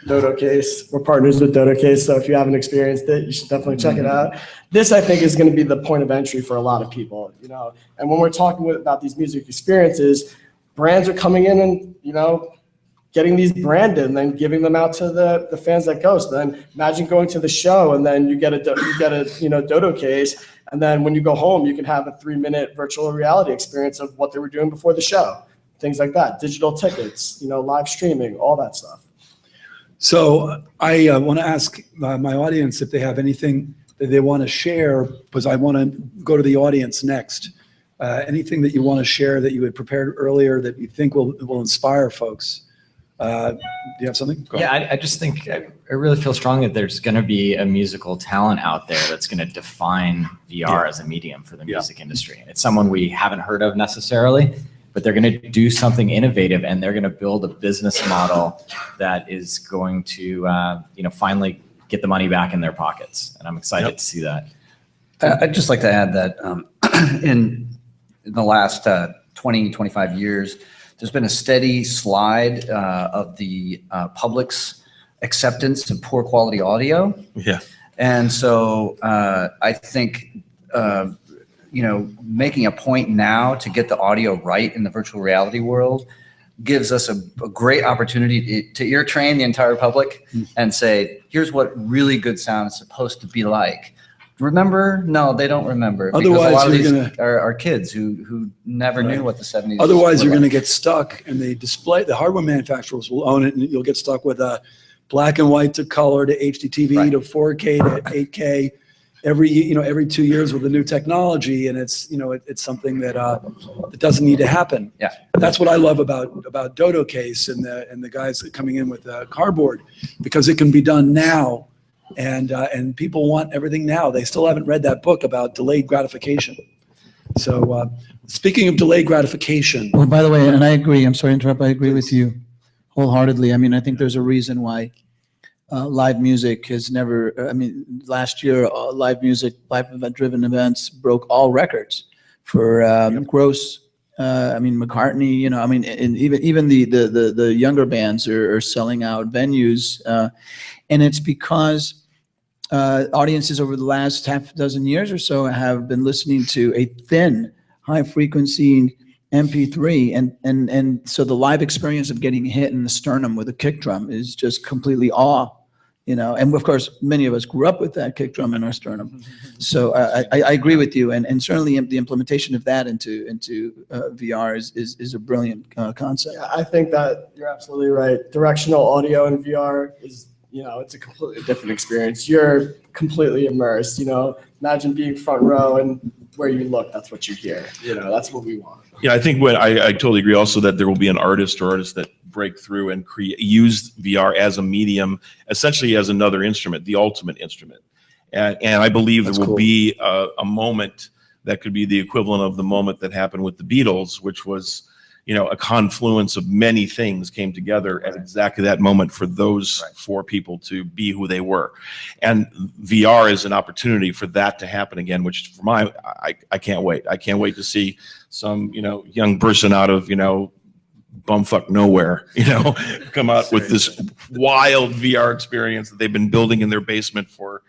Dodo Case, we're partners with Dodo Case, so if you haven't experienced it, you should definitely check it out. This, I think, is going to be the point of entry for a lot of people, you know. And when we're talking about these music experiences, brands are coming in and, you know, getting these branded and then giving them out to the fans that go. So then imagine going to the show and then you get a you know, Dodo Case, and then when you go home, you can have a 3-minute virtual reality experience of what they were doing before the show. Things like that, digital tickets, you know, live streaming, all that stuff. So I want to ask my audience if they have anything that they want to share, because I want to go to the audience next. Anything that you want to share that you had prepared earlier that you think will inspire folks? Do you have something? Go ahead. Yeah, I just think I really feel strongly that there's going to be a musical talent out there that's going to define VR as a medium for the music industry. It's someone we haven't heard of necessarily, but they're going to do something innovative, and they're going to build a business model that is going to, you know, finally get the money back in their pockets. And I'm excited to see that. I'd just like to add that in the last 20, 25 years, there's been a steady slide of the public's acceptance of poor quality audio. Yeah. And so I think, making a point now to get the audio right in the virtual reality world gives us a great opportunity to ear train the entire public and say, here's what really good sound is supposed to be like. Remember? No, they don't remember. Because Otherwise, a lot of you're these are kids who never knew what the 70s Otherwise, were you're going to like. get stuck, and the hardware manufacturers will own it, and you'll get stuck with a black and white to color to HDTV to 4K to 8K every 2 years with the new technology, and it's something that that doesn't need to happen. Yeah. That's what I love about Dodo Case and the guys that coming in with cardboard, because it can be done now, and people want everything now. They still haven't read that book about delayed gratification. So speaking of delayed gratification. Well, by the way, and I agree, I'm sorry to interrupt, I agree with you wholeheartedly. I mean, I think there's a reason why live music has never, last year, live event-driven events broke all records for gross. McCartney, and even the younger bands are selling out venues. And it's because audiences over the last half dozen years or so have been listening to a thin, high-frequency MP3, and so the live experience of getting hit in the sternum with a kick drum is just completely awe, and of course many of us grew up with that kick drum in our sternum. So I agree with you, and certainly the implementation of that into VR is a brilliant concept. Yeah, I think that you're absolutely right. Directional audio in VR is, it's a completely different experience. You're completely immersed, imagine being front row, and where you look, that's what you hear. That's what we want. Yeah, I think I totally agree also that there will be an artist or artists that break through and use VR as a medium, essentially as another instrument, the ultimate instrument. And I believe there will be a moment that could be the equivalent of the moment that happened with the Beatles, which was, a confluence of many things came together at exactly that moment for those four people to be who they were. And VR is an opportunity for that to happen again, which for I can't wait. I can't wait to see some, young person out of, bumfuck nowhere, come out with this wild VR experience that they've been building in their basement for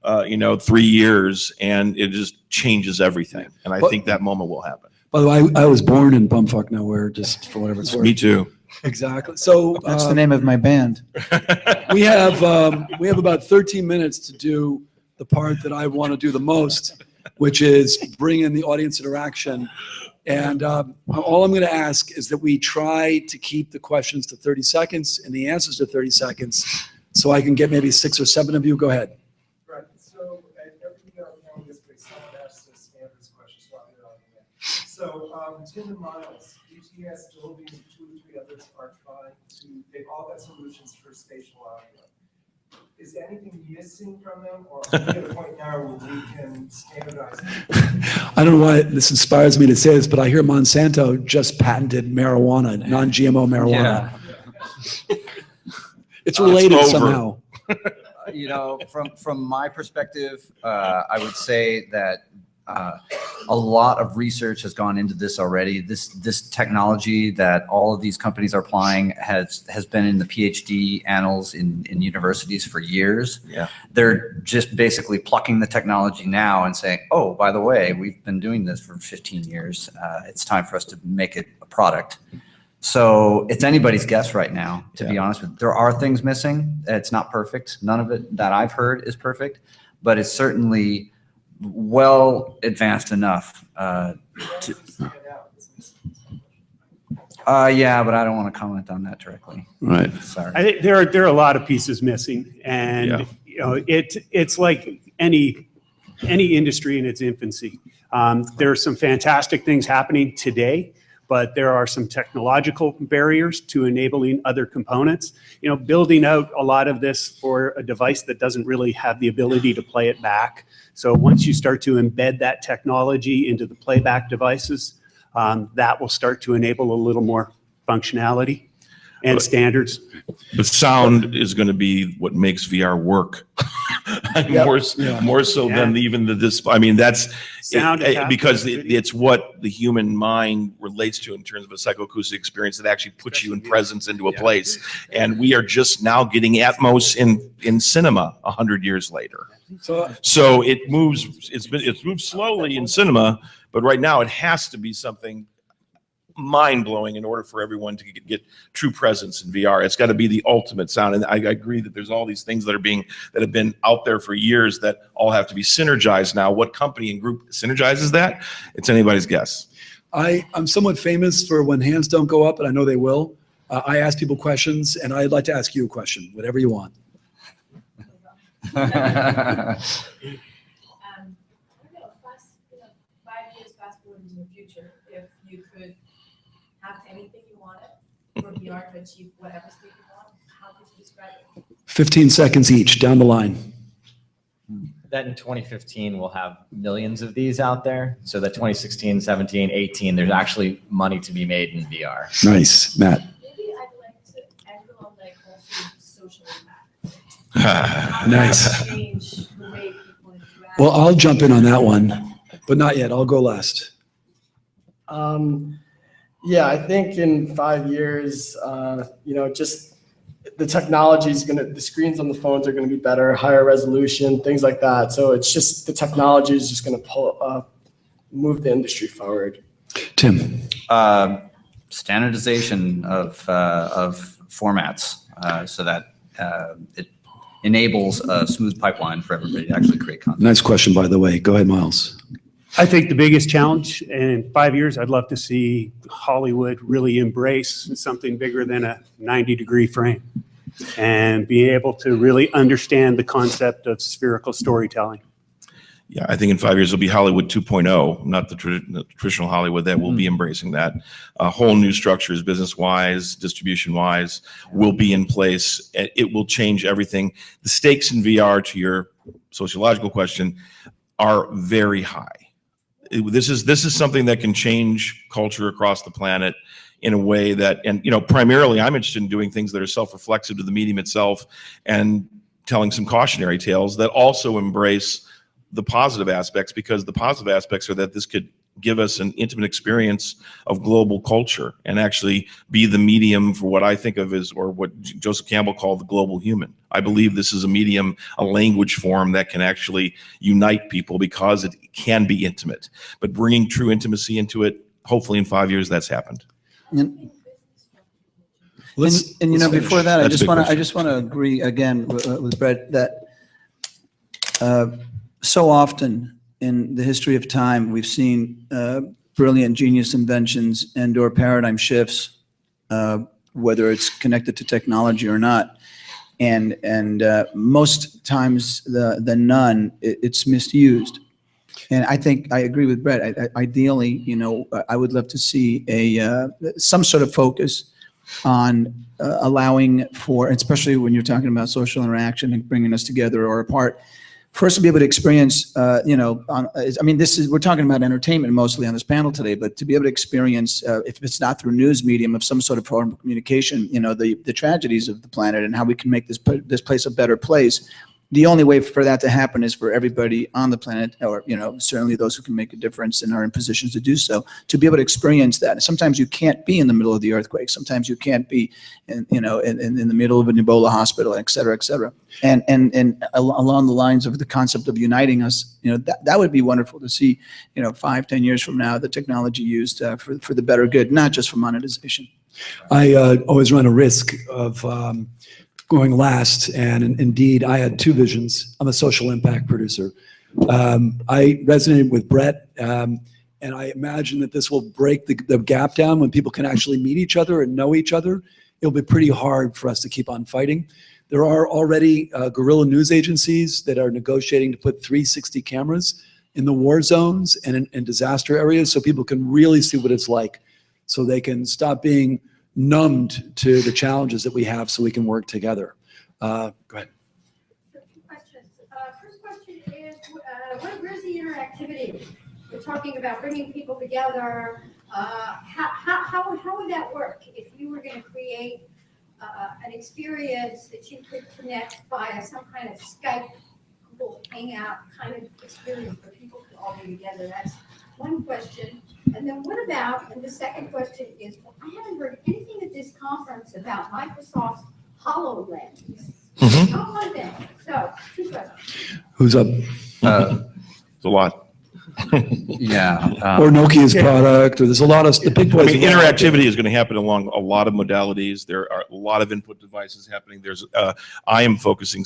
3 years, and it just changes everything. And I think that moment will happen. By the way, I was born in bumfuck nowhere, just for whatever it's worth. Me too. Exactly. So That's the name of my band. we have about 13 minutes to do the part that I want to do the most, which is bring in the audience interaction. And all I'm going to ask is that we try to keep the questions to 30 seconds and the answers to 30 seconds, so I can get maybe 6 or 7 of you. Go ahead. Right, so at every panel district, someone asks us standards questions while they're on the end. So Tim and Miles, UTS, Dolby, and 2 or 3 others are trying to, they've all got solutions for spatial audio. Is anything missing from them, or are we at a point now where we can standardize them? I don't know why this inspires me to say this, but I hear Monsanto just patented marijuana, non-GMO marijuana. Yeah. It's related It's over. somehow. From my perspective, I would say that a lot of research has gone into this already. This technology that all of these companies are applying has been in the PhD annals in universities for years. Yeah. They're just basically plucking the technology now and saying, oh, by the way, we've been doing this for 15 years. It's time for us to make it a product. So it's anybody's guess right now, to be honest with you. There are things missing. It's not perfect. None of it that I've heard is perfect, but it's certainly well advanced enough to. Yeah, but I don't want to comment on that directly. Right. Sorry. I think there are a lot of pieces missing, and it's like any industry in its infancy. There are some fantastic things happening today, but there are some technological barriers to enabling other components. Building out a lot of this for a device that doesn't really have the ability to play it back. So once you start to embed that technology into the playback devices, that will start to enable a little more functionality and standards. The sound is going to be what makes VR work. More so than even the display. I mean, that's Sound because video. it's what the human mind relates to in terms of a psychoacoustic experience that actually puts you in presence into a place. And we are just now getting Atmos in cinema 100 years later. So it moves. It's moved slowly in cinema, but right now it has to be something mind-blowing in order for everyone to get true presence in VR. It's got to be the ultimate sound. And I agree that there's all these things that have been out there for years that all have to be synergized now. What company and group synergizes that? It's anybody's guess. I'm somewhat famous for when hands don't go up, and I know they will. I ask people questions, and I'd like to ask you a question, whatever you want. I don't know, 5 years fast forward into the future, if you could have anything you wanted for VR to achieve whatever state you want, how would you describe it? 15 seconds each, down the line. That in 2015, we'll have millions of these out there. So that 2016, 17, 18, there's actually money to be made in VR. Nice, Matt. Maybe I'd like to echo on like also social impact. Nice. Change the way people interact. Well, I'll jump in on that one, but not yet. I'll go last. Yeah, I think in 5 years, just the technology is the screens on the phones are going to be better, higher resolution, things like that. So it's just the technology is just going to move the industry forward. Tim. Standardization of formats so that it enables a smooth pipeline for everybody to actually create content. Nice question, by the way. Go ahead, Miles. I think the biggest challenge in 5 years, I'd love to see Hollywood really embrace something bigger than a 90-degree frame and be able to really understand the concept of spherical storytelling. Yeah, I think in 5 years it'll be Hollywood 2.0, not the traditional Hollywood that will be embracing that. Whole new structures, business-wise, distribution-wise, will be in place. It will change everything. The stakes in VR, to your sociological question, are very high. This is something that can change culture across the planet in a way that, and primarily I'm interested in doing things that are self-reflexive to the medium itself and telling some cautionary tales that also embrace the positive aspects, because the positive aspects are that this could give us an intimate experience of global culture and actually be the medium for what I think of as, or what Joseph Campbell called the global human. I believe this is a medium, a language form that can actually unite people because it can be intimate. But bringing true intimacy into it, hopefully in 5 years that's happened. And Let's before finish. that, That's a big I question. just want to agree again with Brett that so often in the history of time, we've seen brilliant genius inventions and/or paradigm shifts, whether it's connected to technology or not. And most times than none, it's misused. And I think I agree with Brett. Ideally, I would love to see some sort of focus on allowing for, especially when you're talking about social interaction and bringing us together or apart, for us to be able to experience, we're talking about entertainment mostly on this panel today, but to be able to experience, if it's not through news medium of some sort of form of communication, the tragedies of the planet and how we can make this place a better place. The only way for that to happen is for everybody on the planet, or certainly those who can make a difference and are in positions to do so, to be able to experience that. And sometimes you can't be in the middle of the earthquake. Sometimes you can't be, in the middle of an Ebola hospital, et cetera, et cetera. And along the lines of the concept of uniting us, that would be wonderful to see. 5, 10 years from now, the technology used for the better good, not just for monetization. I always run a risk of going last, and indeed, I had two visions. I'm a social impact producer. I resonated with Brett, and I imagine that this will break the gap down when people can actually meet each other and know each other. It'll be pretty hard for us to keep on fighting. There are already guerrilla news agencies that are negotiating to put 360 cameras in the war zones and in disaster areas so people can really see what it's like, so they can stop being numbed to the challenges that we have, so we can work together. Go ahead. So 2 questions. First question is, where's the interactivity? We're talking about bringing people together. How would that work if you were going to create an experience that you could connect via some kind of Skype hangout kind of experience where people can all be together. That's one question. And then what about, and the second question is, I haven't heard anything at this conference about Microsoft's HoloLens. Mhm. Not one thing. So, two questions. Who's up? It's a lot. Yeah. Or Nokia's product, or there's a lot of, the big I boys. mean, interactivity is going to happen along a lot of modalities. There are a lot of input devices happening. I am focusing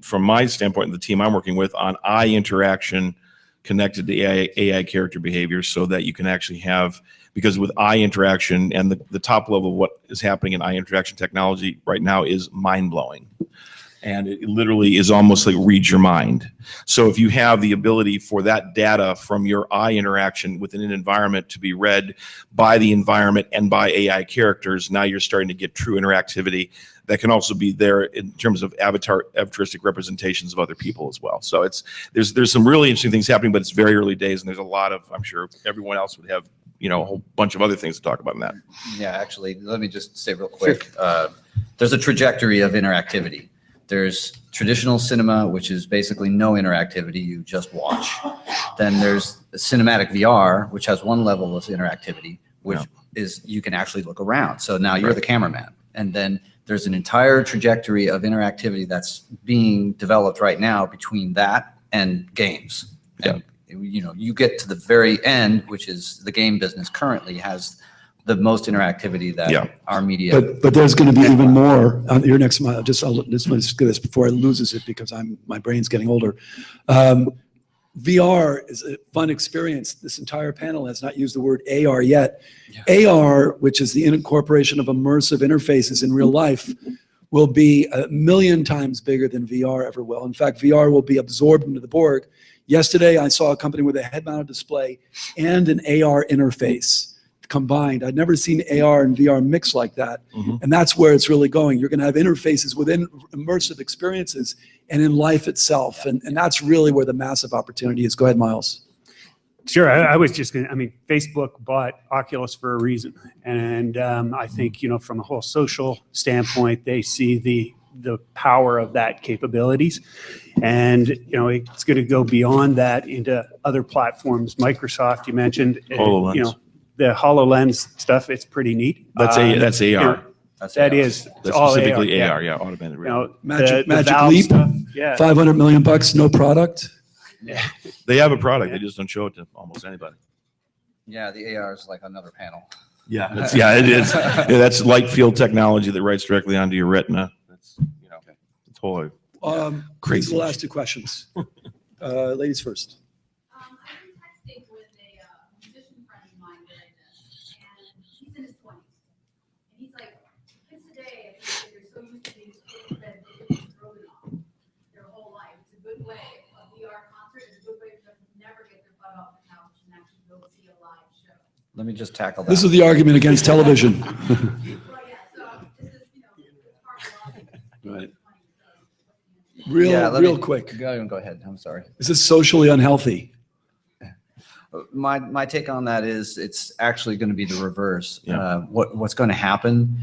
from my standpoint and the team I'm working with on eye interaction connected to AI character behavior so that you can actually have, because with eye interaction and the top level of what is happening in eye interaction technology right now is mind-blowing. And it literally is almost like reads your mind. So if you have the ability for that data from your eye interaction within an environment to be read by the environment and by AI characters, now you're starting to get true interactivity that can also be there in terms of avataristic representations of other people as well. So there's some really interesting things happening, but it's very early days, and there's a lot of, I'm sure everyone else would have, a whole bunch of other things to talk about in that. Yeah, actually, let me just say real quick. There's a trajectory of interactivity. There's traditional cinema, which is basically no interactivity, you just watch. Then there's cinematic VR, which has one level of interactivity, which is you can actually look around. So now you're the cameraman. And then there's an entire trajectory of interactivity that's being developed right now between that and games. And you get to the very end, which is the game business currently has the most interactivity that our media. But there's going to be even more on your next. I'll just do this before it loses it because my brain's getting older. VR is a fun experience. This entire panel has not used the word AR yet. AR, which is the incorporation of immersive interfaces in real life, will be 1,000,000 times bigger than VR ever will. In fact, VR will be absorbed into the Borg. Yesterday, I saw a company with a head-mounted display and an AR interface combined. I'd never seen AR and VR mix like that. And that's where it's really going. You're going to have interfaces within immersive experiences and in life itself. And that's really where the massive opportunity is. Go ahead, Miles. Sure. I was just going to, Facebook bought Oculus for a reason. And I think, from a whole social standpoint, they see the power of that capabilities. And, it's going to go beyond that into other platforms. Microsoft, you mentioned, HoloLens. The HoloLens stuff, it's pretty neat. That's AR. That's all specifically AR, automated reality. Magic Valve Leap, stuff, $500 million, no product. Yeah. They have a product, they just don't show it to almost anybody. Yeah, the AR is like another panel. Yeah, it is. That's light field technology that writes directly onto your retina. That's it's whole These crazy. are the last two questions. Ladies first. I've been texting with a musician friend of mine that I met, and he's in his 20s. And he's like, kids today, I think they're so used to being spoon fed Stroganoff their whole life. It's a good way. A VR concert is a good way for them to never get their butt off the couch and actually go see a live show. Let me just tackle that. This is the argument against television. Well, yeah, so this is, it's part of the Right. Let Real me- quick. Go ahead. I'm sorry. This is socially unhealthy. My take on that is it's actually going to be the reverse. Yeah. What's going to happen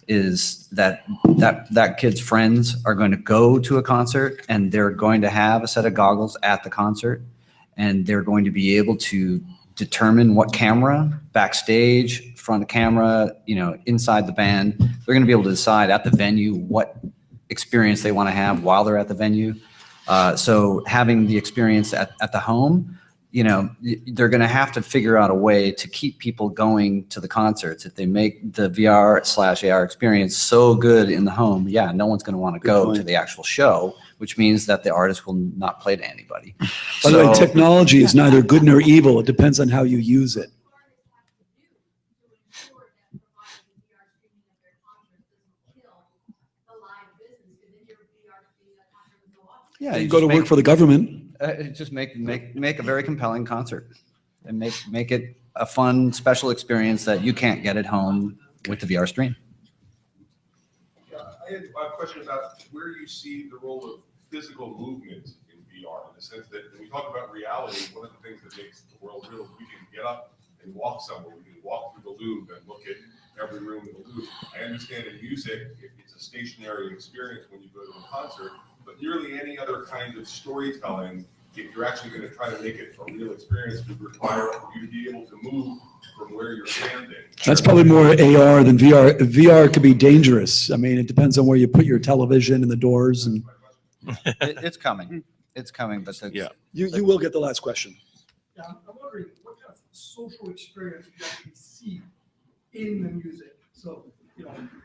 is that kid's friends are going to go to a concert and they're going to have a set of goggles at the concert, and they're going to be able to determine what camera, backstage, front of camera, inside the band. They're going to be able to decide at the venue what experience they want to have while they're at the venue. So having the experience at the home, they're going to have to figure out a way to keep people going to the concerts. If they make the VR/AR experience so good in the home, no one's going to want to go to the actual show, which means that the artist will not play to anybody. By the way, technology is neither good nor evil. It depends on how you use it. Yeah, You go to work for the government. Just make a very compelling concert and make it a fun, special experience that you can't get at home with the VR stream. I had a question about where you see the role of physical movement in VR, in the sense that when we talk about reality, one of the things that makes the world real is we can get up and walk somewhere. We can walk through the Louvre and look at every room in the Louvre. I understand in music, it's a stationary experience when you go to a concert, but nearly any other kind of storytelling, if you're actually going to try to make it a real experience, would require you to be able to move from where you're standing. That's probably more AR than VR. VR could be dangerous. I mean, it depends on where you put your television and the doors and. It's coming. It's coming, but Yeah. You will get the last question. Yeah, I'm wondering what kind of social experience you actually see in the music. So,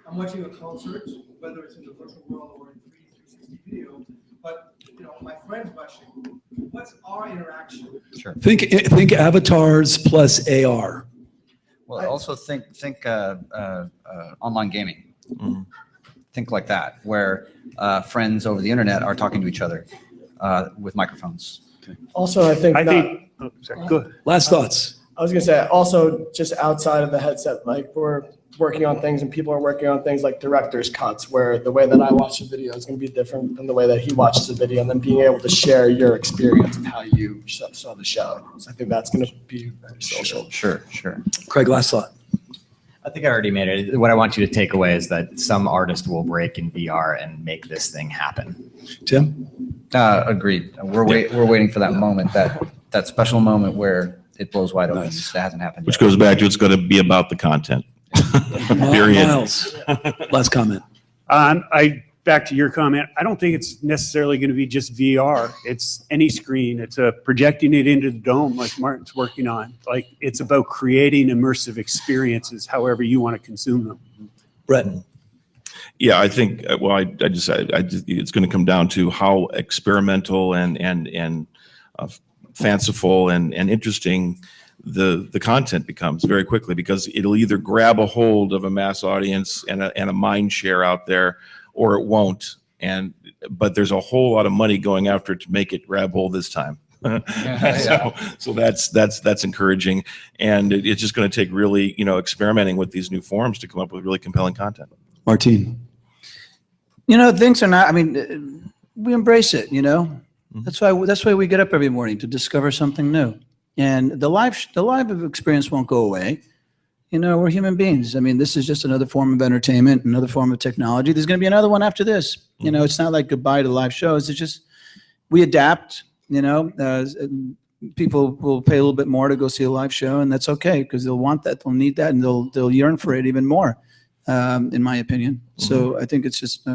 I'm watching a concert, whether it's in the virtual world or in 360 video, but, my friend's watching. What's our interaction? Sure. Think avatars plus AR. Well, also think online gaming. Think like that, where friends over the internet are talking to each other with microphones. Also, I think. Oh, sorry, go ahead. Last thoughts. I was gonna say, also, just outside of the headset, like, we're working on things and people are working on things like director's cuts, where the way that I watch a video is gonna be different than the way that he watches a video, and then being able to share your experience of how you saw the show. So I think that's gonna be very social. Sure. Craig, last thought. I think I already made it. What I want you to take away is that some artist will break in VR and make this thing happen. Tim? Agreed. We're waiting for that moment, that special moment where it blows wide open. Nice. That hasn't happened Which yet. goes back to it's going to be about the content. Period. Miles, last comment. Back to your comment, I don't think it's necessarily going to be just VR. It's any screen. It's projecting it into the dome like Martin's working on. Like, it's about creating immersive experiences however you want to consume them. Brett? Yeah, I think, well, I just it's going to come down to how experimental and fanciful and interesting the content becomes very quickly, because it'll either grab a hold of a mass audience and a mind share out there, or it won't. But there's a whole lot of money going after it to make it grab hold this time. So that's encouraging, and it's just going to take really experimenting with these new forms to come up with really compelling content. Martine? Things are not, we embrace it, That's why we get up every morning, to discover something new. And the live experience won't go away. We're human beings. This is just another form of entertainment, another form of technology. There's going to be another one after this. It's not like goodbye to live shows. It's just, we adapt, people will pay a little bit more to go see a live show, and that's okay, because they'll want that, they'll need that, and they'll yearn for it even more, in my opinion. So I think it's just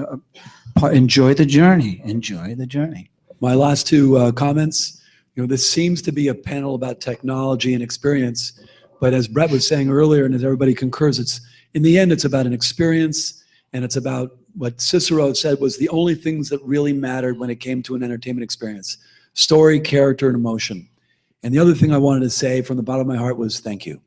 enjoy the journey. Enjoy the journey. My last two comments. This seems to be a panel about technology and experience, but as Brett was saying earlier, and as everybody concurs, in the end, it's about an experience, and it's about what Cicero said was the only things that really mattered when it came to an entertainment experience: story, character, and emotion. And the other thing I wanted to say from the bottom of my heart was thank you.